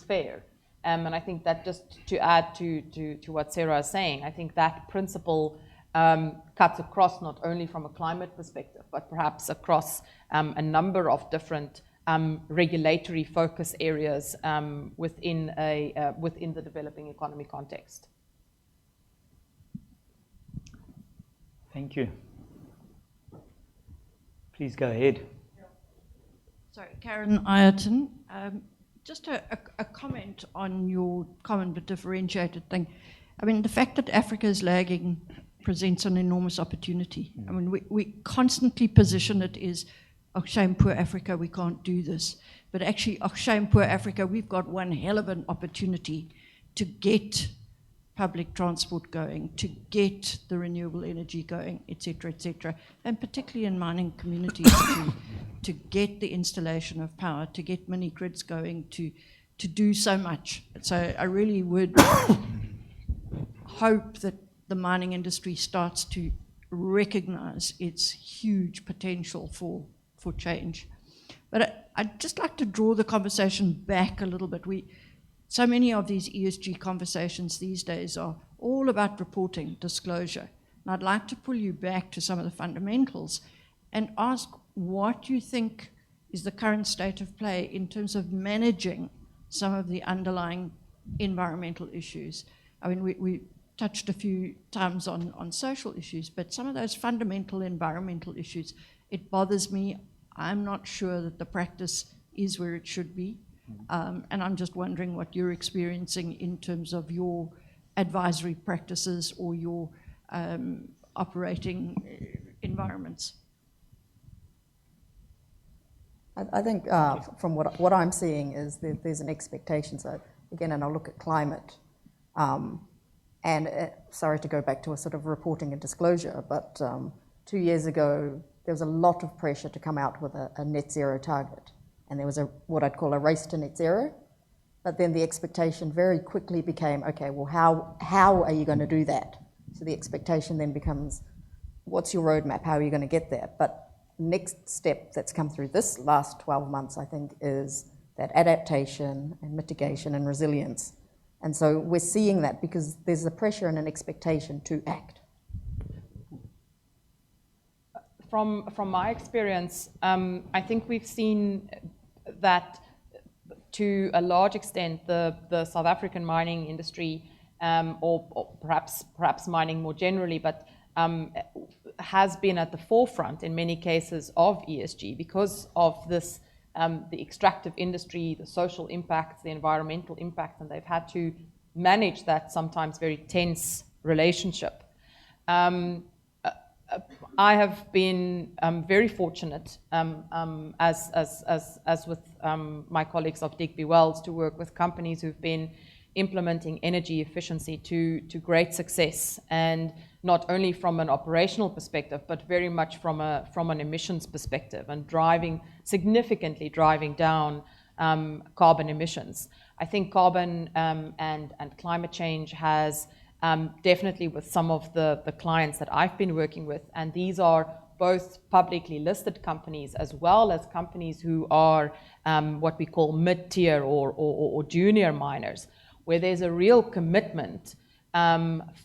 fair. And I think that, just to add to what Sarah is saying, I think that principle cuts across not only from a climate perspective, but perhaps across a number of different regulatory focus areas within the developing economy context. Thank you. Please go ahead. Sorry, Karen Ireton. Just a comment on your common but differentiated thing. I mean, the fact that Africa is lagging presents an enormous opportunity. I mean, we constantly position it as, oh, shame, poor Africa, we can't do this. But actually, oh, shame, poor Africa, we've got one hell of an opportunity to get public transport going, to get the renewable energy going, et cetera, and particularly in mining communities to get the installation of power, to get mini grids going, to do so much. So I really would hope that the mining industry starts to recognize its huge potential for change. But I'd just like to draw the conversation back a little bit. So many of these ESG conversations these days are all about reporting, disclosure. And I'd like to pull you back to some of the fundamentals and ask what you think is the current state of play in terms of managing some of the underlying environmental issues. I mean, we touched a few times on social issues, but some of those fundamental environmental issues, it bothers me. I'm not sure that the practice is where it should be. And I'm just wondering what you're experiencing in terms of your advisory practices or your operating environments. I think from what I'm seeing is that there's an expectation. So again, and I'll look at climate. Sorry to go back to a sort of reporting and disclosure, but 2 years ago, there was a lot of pressure to come out with a net zero target. And there was what I'd call a race to net zero. But then the expectation very quickly became, okay, well, how are you going to do that? So the expectation then becomes, what's your roadmap? How are you going to get there? But next step that's come through this last 12 months, I think, is that adaptation and mitigation and resilience And so we're seeing that because there's a pressure and an expectation to act. From my experience, I think we've seen that to a large extent the South African mining industry, or perhaps mining more generally, but has been at the forefront in many cases of ESG because of this, the extractive industry, the social impacts, the environmental impacts, and they've had to manage that sometimes very tense relationship. I have been very fortunate, as with my colleagues of Digby Wells, to work with companies who've been implementing energy efficiency to great success, and not only from an operational perspective, but very much from an emissions perspective, and significantly driving down carbon emissions. I think carbon and climate change has definitely, with some of the clients that I've been working with, and these are both publicly listed companies as well as companies who are what we call mid-tier or junior miners, where there's a real commitment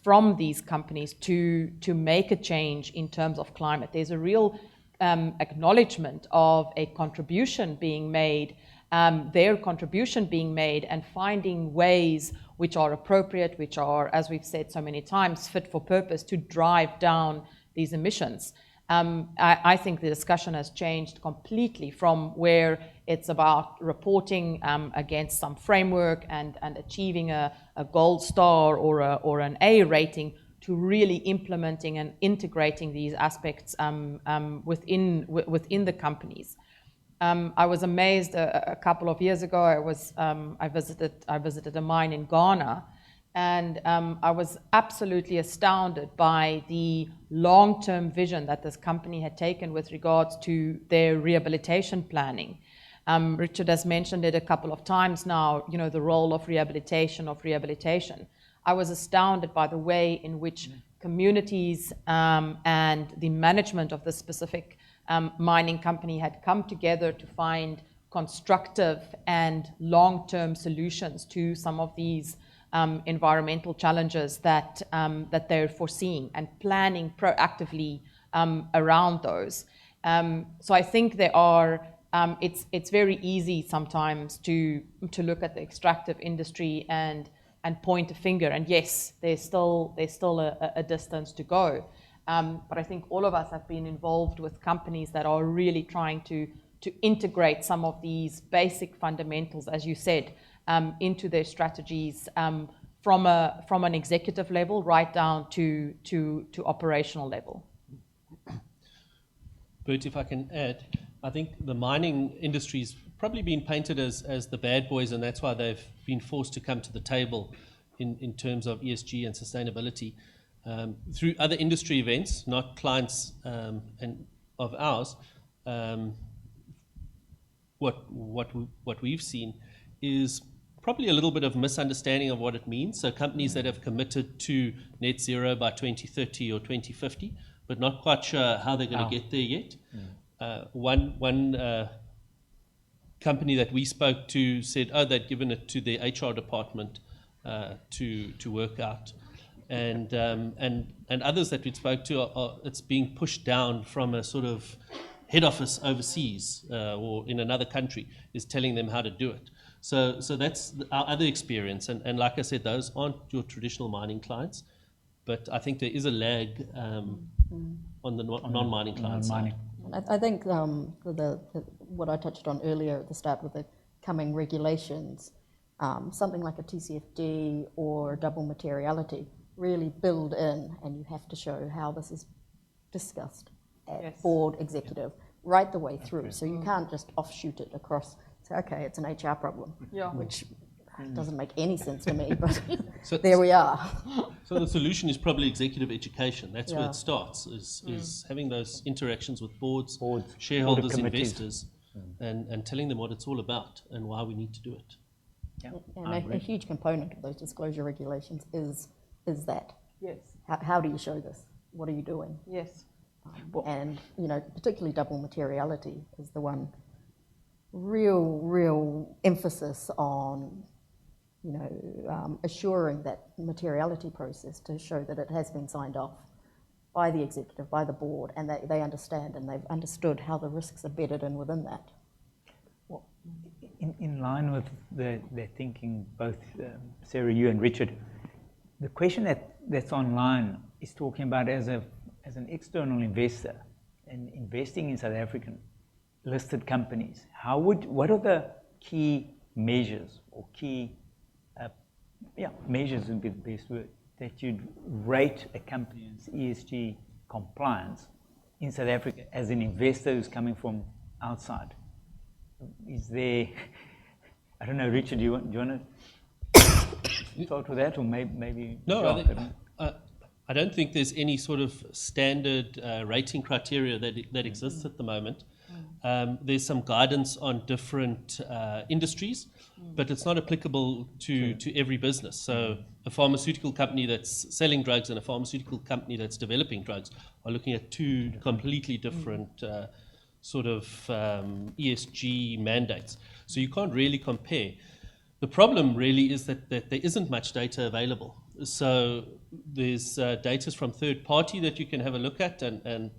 from these companies to make a change in terms of climate. There's a real acknowledgement of a contribution being made, their contribution being made, and finding ways which are appropriate, which are, as we've said so many times, fit for purpose to drive down these emissions. I think the discussion has changed completely from where it's about reporting against some framework and achieving a gold star or an A rating, to really implementing and integrating these aspects within the companies. I was amazed a couple of years ago. I visited a mine in Ghana, and I was absolutely astounded by the long-term vision that this company had taken with regards to their rehabilitation planning. Richard has mentioned it a couple of times now, the role of rehabilitation. I was astounded by the way in which communities and the management of the specific mining company had come together to find constructive and long-term solutions to some of these environmental challenges that they're foreseeing, and planning proactively around those. So I think there are. It's very easy sometimes to look at the extractive industry and point a finger. And yes, there's still a distance to go. But I think all of us have been involved with companies that are really trying to integrate some of these basic fundamentals, as you said, into their strategies, from an executive level right down to operational level. Bert, if I can add, I think the mining industry's probably been painted as the bad boys, and that's why they've been forced to come to the table in terms of ESG and sustainability. Through other industry events, not clients and of ours, what we've seen is probably a little bit of misunderstanding of what it means. So companies that have committed to net zero by 2030 or 2050, but not quite sure how they're going to get there yet. One company that we spoke to said, they'd given it to their HR department to work out. And others that we spoke to, it's being pushed down from a sort of head office overseas or in another country is telling them how to do it. So that's our other experience. And like I said, those aren't your traditional mining clients, but I think there is a lag on the non-mining client side. I think what I touched on earlier at the start with the coming regulations, something like a TCFD or double materiality, really build in, and you have to show how this is discussed at board, executive, right the way through. So you can't just offshoot it across, say, okay, it's an HR problem, which doesn't make any sense to me, but there we are. So the solution is probably executive education. That's where it starts, is having those interactions with boards shareholders, investors, and telling them what it's all about and why we need to do it. And a huge component of those disclosure regulations is that. Yes. How do you show this? What are you doing? Yes. And particularly double materiality is the one real emphasis on assuring that materiality process to show that it has been signed off by the executive, by the board, and they understand and they've understood how the risks are bedded in within that. Well, in line with their thinking, both Sarah, you and Richard, the question that's online is talking about as an external investor and investing in South African listed companies. What are the key measures or key measures would be the best word, that you'd rate a company's ESG compliance in South Africa as an investor who's coming from outside? Is there, I don't know, Richard, do you want to start with that, or maybe No, Jacques, I don't think there's any sort of standard rating criteria that exists at the moment. There's some guidance on different industries, but it's not applicable to every business. So a pharmaceutical company that's selling drugs and a pharmaceutical company that's developing drugs are looking at two completely different sort of ESG mandates. So you can't really compare. The problem really is that there isn't much data available. So there's data from third party that you can have a look at, and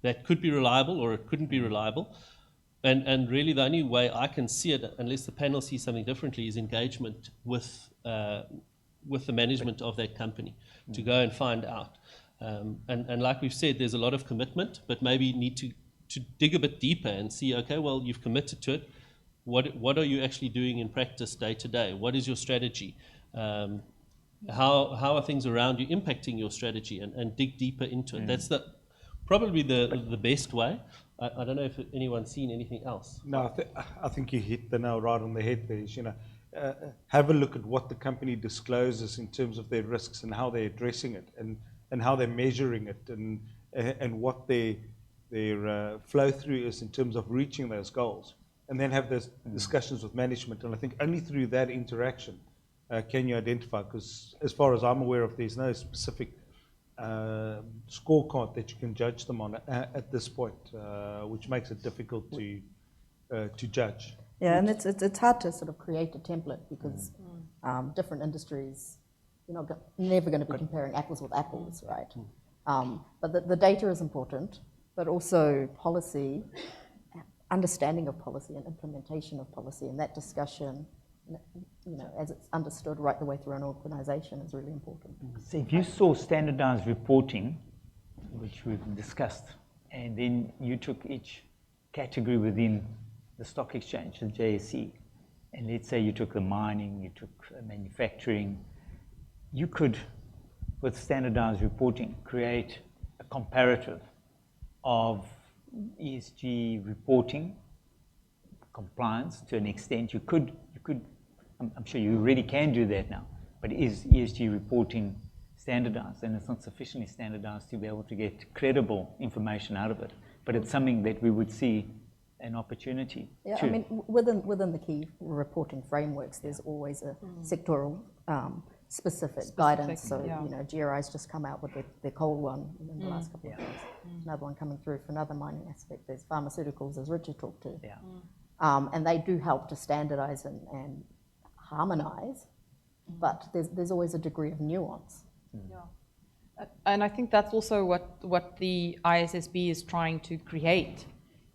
that could be reliable or it couldn't be reliable. And really the only way I can see it, unless the panel sees something differently, is engagement with the management of that company to go and find out. And like we've said, there's a lot of commitment, but maybe you need to dig a bit deeper and see, okay, well, you've committed to it. What are you actually doing in practice day to day? What is your strategy? How are things around you impacting your strategy, and dig deeper into it? That's probably the best way. I don't know if anyone's seen anything else. No, I think you hit the nail right on the head there. Have a look at what the company discloses in terms of their risks and how they're addressing it, and how they're measuring it, and what their flow through is in terms of reaching those goals. And then have those discussions with management. And I think only through that interaction can you identify, because as far as I'm aware of, there's no specific scorecard that you can judge them on at this point, which makes it difficult to judge. Yeah, and it's hard to sort of create a template because different industries, you're never going to be comparing apples with apples, right? But the data is important, but also policy, understanding of policy and implementation of policy, and that discussion, as it's understood right the way through an organization, is really important. So if you saw standardized reporting, which we've discussed, and then you took each category within the stock exchange, the JSE, and let's say you took the mining, you took manufacturing, you could, with standardized reporting, create a comparative of ESG reporting compliance to an extent. You could. I'm sure you already can do that now. But is ESG reporting standardized? And it's not sufficiently standardized to be able to get credible information out of it. But it's something that we would see an opportunity. Yeah, I mean, within the key reporting frameworks, there's always a sectoral specific guidance. So, GRI's just come out with their coal one in the last couple of days. Another one coming through for another mining aspect. There's pharmaceuticals, as Richard talked to. Yeah. And they do help to standardize and harmonize, but there's always a degree of nuance. Yeah. And I think that's also what the ISSB is trying to create,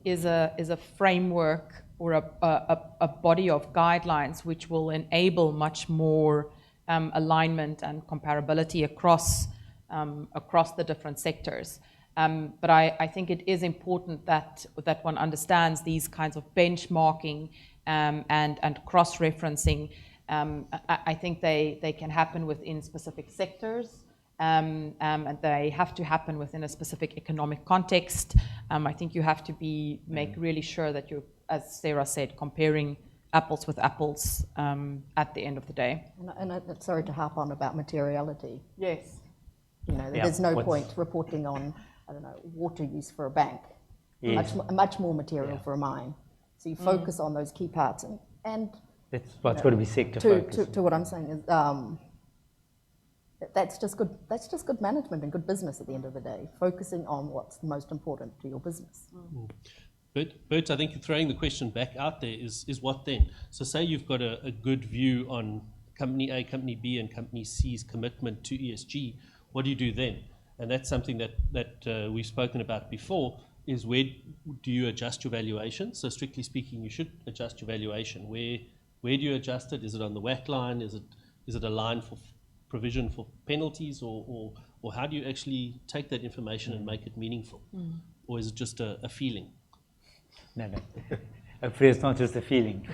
is a framework or a body of guidelines which will enable much more alignment and comparability across the different sectors. But I think it is important that one understands these kinds of benchmarking and cross-referencing. I think they can happen within specific sectors, and they have to happen within a specific economic context. I think you have to make really sure that you're, as Sarah said, comparing apples with apples at the end of the day. And I'm sorry to harp on about materiality. Yes. There's no point reporting on, I don't know, water use for a bank. Yes. Much more material for a mine. So you focus on those key parts, and that's what's got to be sector focused. To what I'm saying is, that's just good. That's just good management and good business at the end of the day. Focusing on what's most important to your business. Bert, I think throwing the question back out there is what then? So say you've got a good view on Company A, Company B, and Company C's commitment to ESG, what do you do then? And that's something that we've spoken about before, is where do you adjust your valuation? So strictly speaking, you should adjust your valuation. Where do you adjust it? Is it on the WACC line? Is it a line for provision for penalties? Or how do you actually take that information and make it meaningful? Or is it just a feeling? No. Hopefully it's not just a feeling.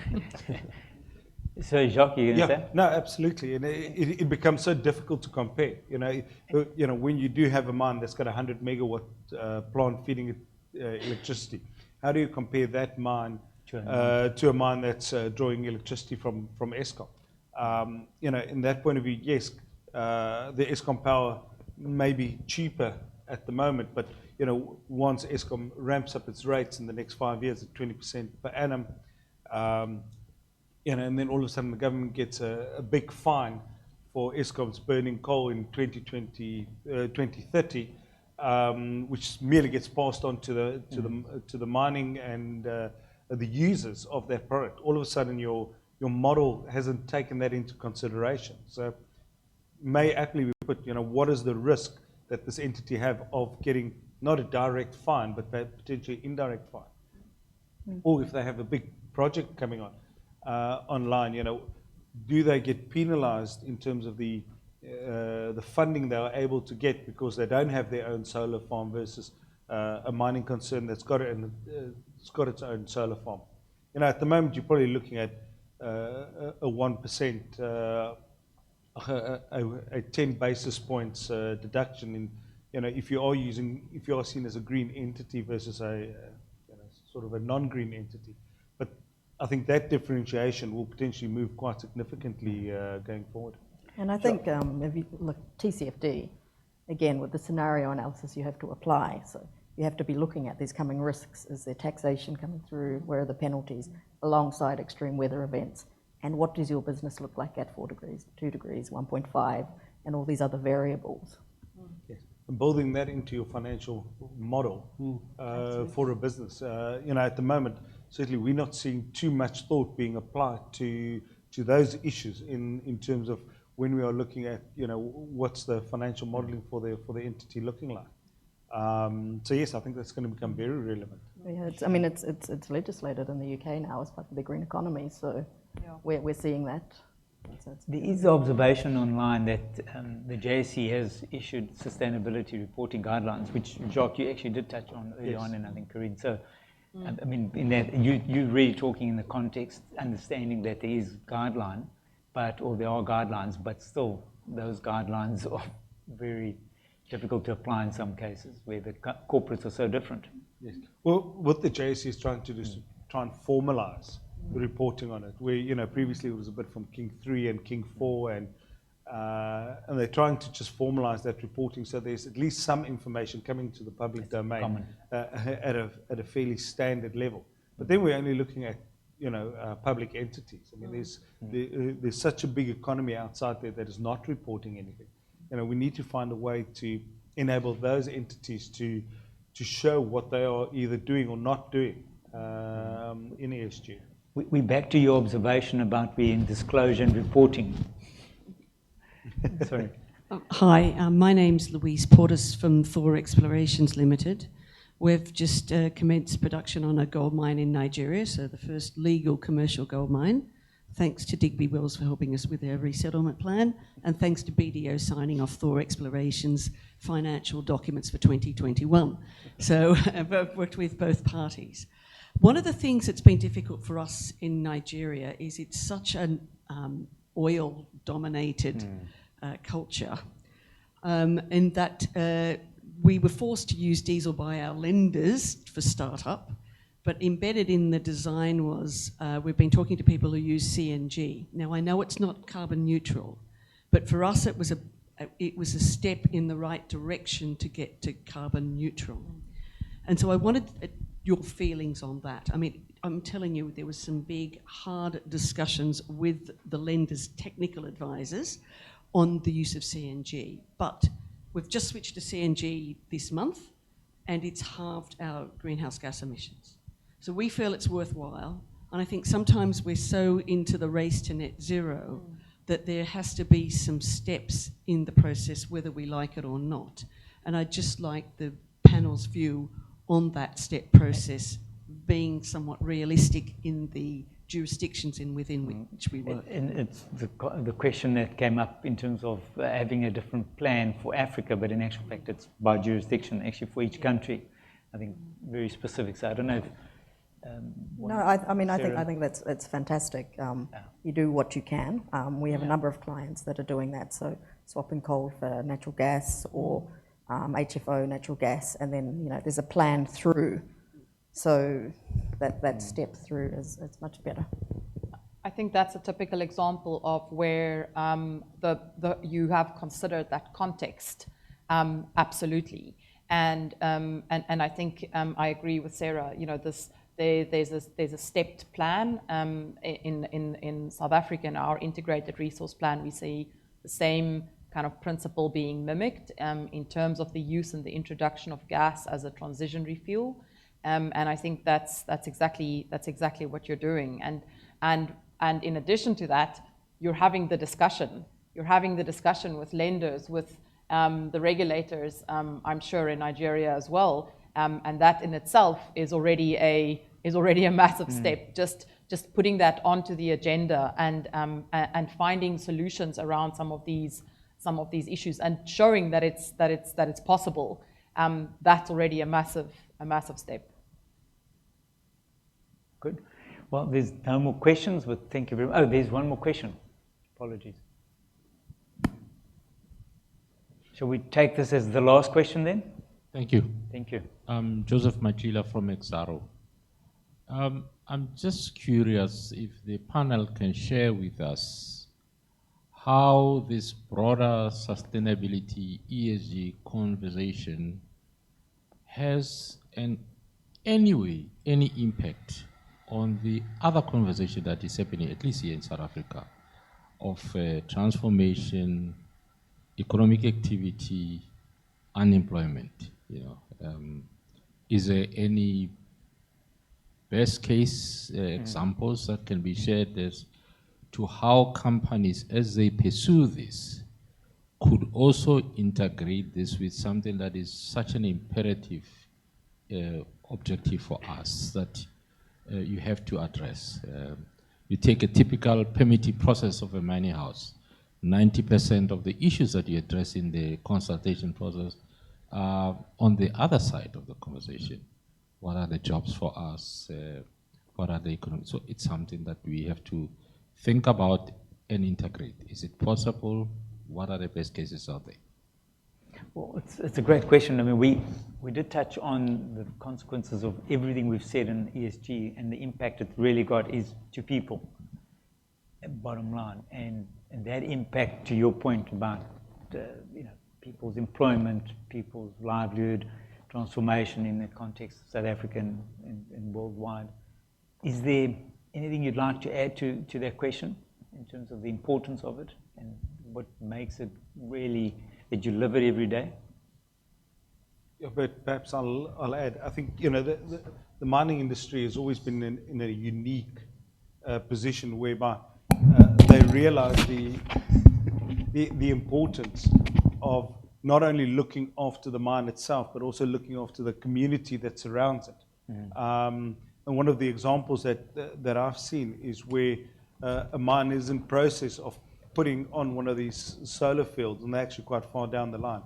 So Jacques, you going to say? No, absolutely. And it becomes so difficult to compare. When you do have a mine that's got a 100 megawatt plant feeding it electricity, how do you compare that mine to a mine that's drawing electricity from Eskom? In that point of view, yes, the Eskom power may be cheaper at the moment, but once Eskom ramps up its rates in the next 5 years at 20% per annum, and then all of a sudden the government gets a big fine for Eskom's burning coal in 2030, which merely gets passed on to the mining and the users of that product. All of a sudden, your model hasn't taken that into consideration. So, may aptly we put, what is the risk that this entity have of getting not a direct fine, but potentially indirect fine, or if they have a big project coming on. Online, do they get penalized in terms of the funding they are able to get because they don't have their own solar farm versus a mining concern that's got it and it's got its own solar farm? At the moment you're probably looking at a 1%, a 10 basis points deduction in, if you are seen as a green entity versus a sort of a non-green entity. But I think that differentiation will potentially move quite significantly going forward. And I think if you look TCFD, again, with the scenario analysis you have to apply, so you have to be looking at these coming risks. Is there taxation coming through? Where are the penalties alongside extreme weather events? And what does your business look like at 4 degrees, 2 degrees, 1.5, and all these other variables? Yes. And building that into your financial model for a business. At the moment, certainly we're not seeing too much thought being applied to those issues in terms of when we are looking at, what's the financial modeling for the entity looking like. So yes, I think that's going to become very relevant. Yeah, it's legislated in the UK now as part of the green economy, so we're seeing that. There is the observation online that the JSE has issued sustainability reporting guidelines, which Jacques, you actually did touch on early on, and I think Corinne. So, in that you're really talking in the context, understanding that there is guideline, there are guidelines, but still those guidelines are very difficult to apply in some cases where the corporates are so different. Yes. Well, what the JSE is trying to do is to try and formalize the reporting on it, where previously it was a bit from King 3 and King 4, and they're trying to just formalize that reporting so there's at least some information coming to the public domain at a fairly standard level. But then we're only looking at public entities. I mean, there's such a big economy outside there that is not reporting anything. We need to find a way to enable those entities to show what they are either doing or not doing in ESG. We're back to your observation about being disclosure and reporting. Sorry. Hi, my name's Louise Portis from Thor Explorations Limited. We've just commenced production on a gold mine in Nigeria, so the first legal commercial gold mine. Thanks to Digby Wells for helping us with their resettlement plan, and thanks to BDO signing off Thor Explorations financial documents for 2021. So I've worked with both parties. One of the things that's been difficult for us in Nigeria is it's such an oil-dominated culture, in that we were forced to use diesel by our lenders for startup, but embedded in the design was, we've been talking to people who use CNG. Now, I know it's not carbon neutral, but for us it was a step in the right direction to get to carbon neutral. And so I wanted your feelings on that. I mean, I'm telling you, there was some big, hard discussions with the lenders' technical advisors on the use of CNG. But we've just switched to CNG this month, and it's halved our greenhouse gas emissions. So we feel it's worthwhile, and I think sometimes we're so into the race to net zero, that there has to be some steps in the process, whether we like it or not. And I'd just like the panel's view on that step process being somewhat realistic in the jurisdictions within which we work. And it's the question that came up in terms of having a different plan for Africa, but in actual fact it's by jurisdiction, actually for each country. I think very specific. So I don't know if... No, I mean, I think it's fantastic. You do what you can. We have a number of clients that are doing that, so swapping coal for natural gas or HFO natural gas, and then, you know, there's a plan through. So that step through is much better. I think that's a typical example of where you have considered that context, absolutely. And I think I agree with Sarah. You know, there's a stepped plan in South Africa. In our integrated resource plan, we see the same kind of principle being mimicked in terms of the use and the introduction of gas as a transitionary fuel. And I think that's exactly what you're doing. And in addition to that, you're having the discussion. You're having the discussion with lenders, with the regulators, I'm sure in Nigeria as well. And that in itself is already a massive step. Just putting that onto the agenda and finding solutions around some of these issues and showing that it's possible. That's already a massive step. Good. Well, there's no more questions, but thank you very much. Oh, there's one more question. Apologies. Shall we take this as the last question then? Thank you. Thank you. Joseph Machila from Exaro. I'm just curious if the panel can share with us how this broader sustainability ESG conversation has any impact on the other conversation that is happening, at least here in South Africa, of transformation, economic activity, unemployment. You know, is there any best case examples that can be shared as to how companies, as they pursue this, could also integrate this with something that is such an imperative objective for us that you have to address? You take a typical permitting process of a mining house. 90% of the issues that you address in the consultation process are on the other side of the conversation. What are the jobs for us? What are the economic? So it's something that we have to think about and integrate. Is it possible? What are the best cases out there? Well, it's a great question. I mean, we did touch on the consequences of everything we've said in ESG, and the impact it really got is to people, bottom line. And that impact, to your point about you know, people's employment, people's livelihood, transformation in the context of South Africa and worldwide. Is there anything you'd like to add to that question in terms of the importance of it and what makes it really that you live it every day? Yeah, but perhaps I'll add. I think, you know, the mining industry has always been in a unique position whereby they realize the importance of not only looking after the mine itself, but also looking after the community that surrounds it. And one of the examples that I've seen is where a mine is in process of putting on one of these solar fields, and they're actually quite far down the line.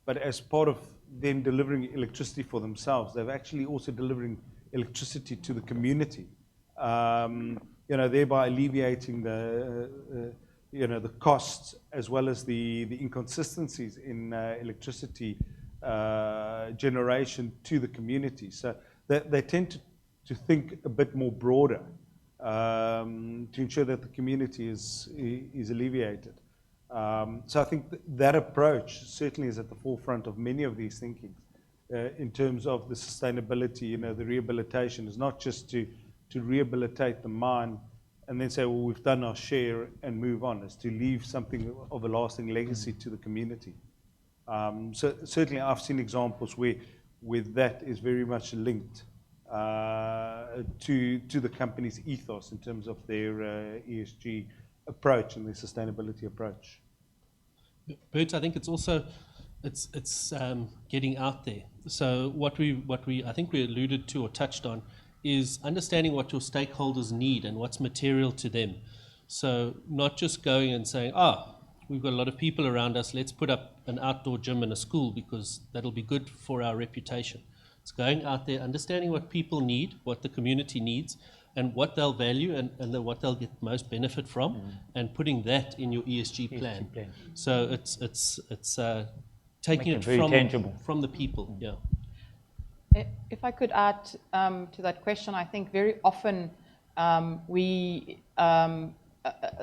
But as part of them delivering electricity for themselves, they're actually also delivering electricity to the community. You know, thereby alleviating you know, the costs as well as the inconsistencies in electricity generation to the community. So they tend to think a bit more broader to ensure that the community is alleviated. So I think that approach certainly is at the forefront of many of these thinkings in terms of the sustainability. You know, the rehabilitation is not just to rehabilitate the mine and then say, well, we've done our share and move on. It's to leave something of a lasting legacy to the community. So certainly I've seen examples where that is very much linked to the company's ethos in terms of their ESG approach and their sustainability approach. Bert, I think it's also it's getting out there. So what we I think we alluded to or touched on is understanding what your stakeholders need and what's material to them. So not just going and saying, we've got a lot of people around us, let's put up an outdoor gym in a school because that'll be good for our reputation. It's going out there, understanding what people need, what the community needs, and what they'll value and what they'll get most benefit from, and putting that in your ESG plan. So it's taking it from the people. Yeah. If I could add to that question, I think very often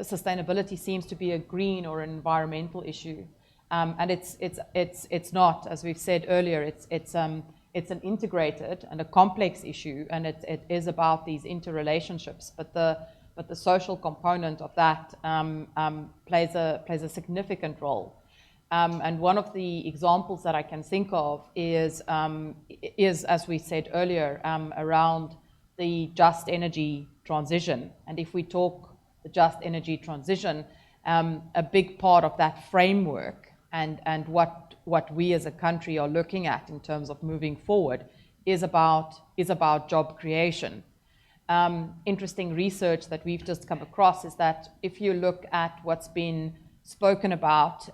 sustainability seems to be a green or an environmental issue, and it's not. As we've said earlier, it's an integrated and a complex issue, and it is about these interrelationships. But the social component of that plays a significant role. And one of the examples that I can think of is as we said earlier, around the just energy transition. And if we talk the just energy transition, a big part of that framework and what we as a country are looking at in terms of moving forward is about job creation. Interesting research that we've just come across is that if you look at what's been spoken about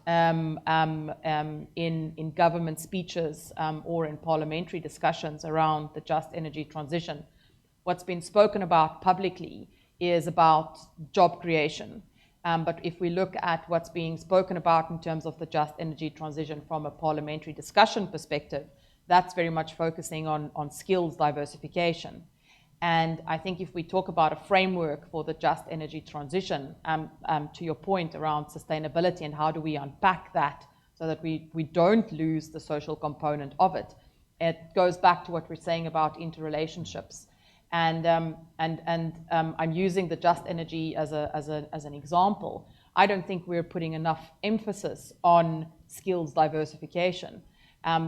in government speeches or in parliamentary discussions around the just energy transition, what's been spoken about publicly is about job creation. But if we look at what's being spoken about in terms of the just energy transition from a parliamentary discussion perspective, that's very much focusing on skills diversification. And I think if we talk about a framework for the just energy transition, to your point around sustainability and how do we unpack that so that we don't lose the social component of it, it goes back to what we're saying about interrelationships. And I'm using the just energy as an example. I don't think we're putting enough emphasis on skills diversification.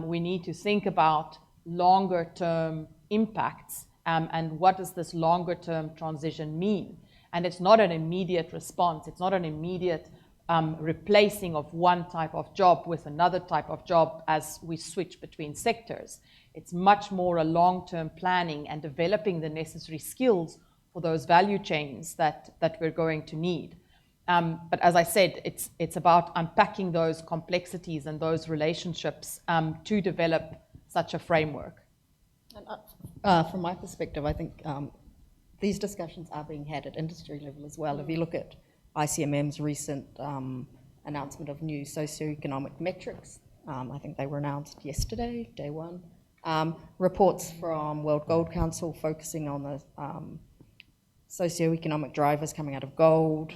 We need to think about longer term impacts and what does this longer term transition mean? And it's not an immediate response. It's not an immediate replacing of one type of job with another type of job as we switch between sectors. It's much more a long-term planning and developing the necessary skills for those value chains that we're going to need. But as I said, it's about unpacking those complexities and those relationships to develop such a framework. And from my perspective, I think these discussions are being had at industry level as well. If you look at ICMM's recent announcement of new socioeconomic metrics, I think they were announced yesterday, day one. Reports from World Gold Council focusing on the socioeconomic drivers coming out of gold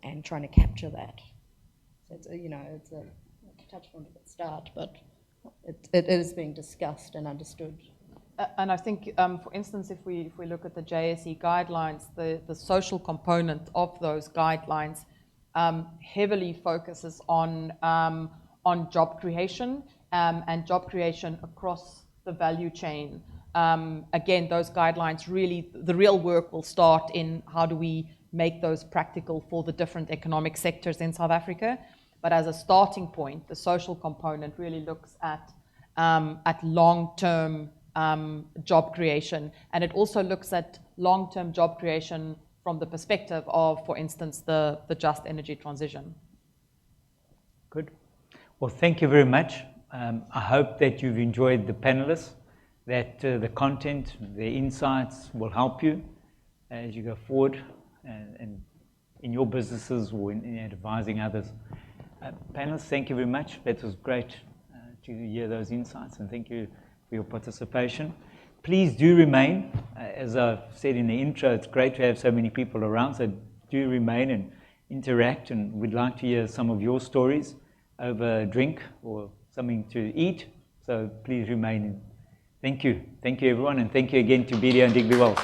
and trying to capture that. So it's a touch point at the start, but it is being discussed and understood. And I think, for instance, if we look at the JSE guidelines, the social component of those guidelines heavily focuses on job creation and job creation across the value chain. Again, those guidelines really, the real work will start in how do we make those practical for the different economic sectors in South Africa. But as a starting point, the social component really looks at long-term job creation, and it also looks at long-term job creation from the perspective of, for instance, the just energy transition. Good. Well, thank you very much. I hope that you've enjoyed the panelists, that the content, the insights will help you as you go forward and in your businesses or in advising others. Panelists, thank you very much. That was great to hear those insights, and thank you for your participation. Please do remain. As I've said in the intro, it's great to have so many people around, so do remain and interact, and we'd like to hear some of your stories over a drink or something to eat, so please remain. Thank you. Thank you, everyone, and thank you again to BDO and Digby Wells.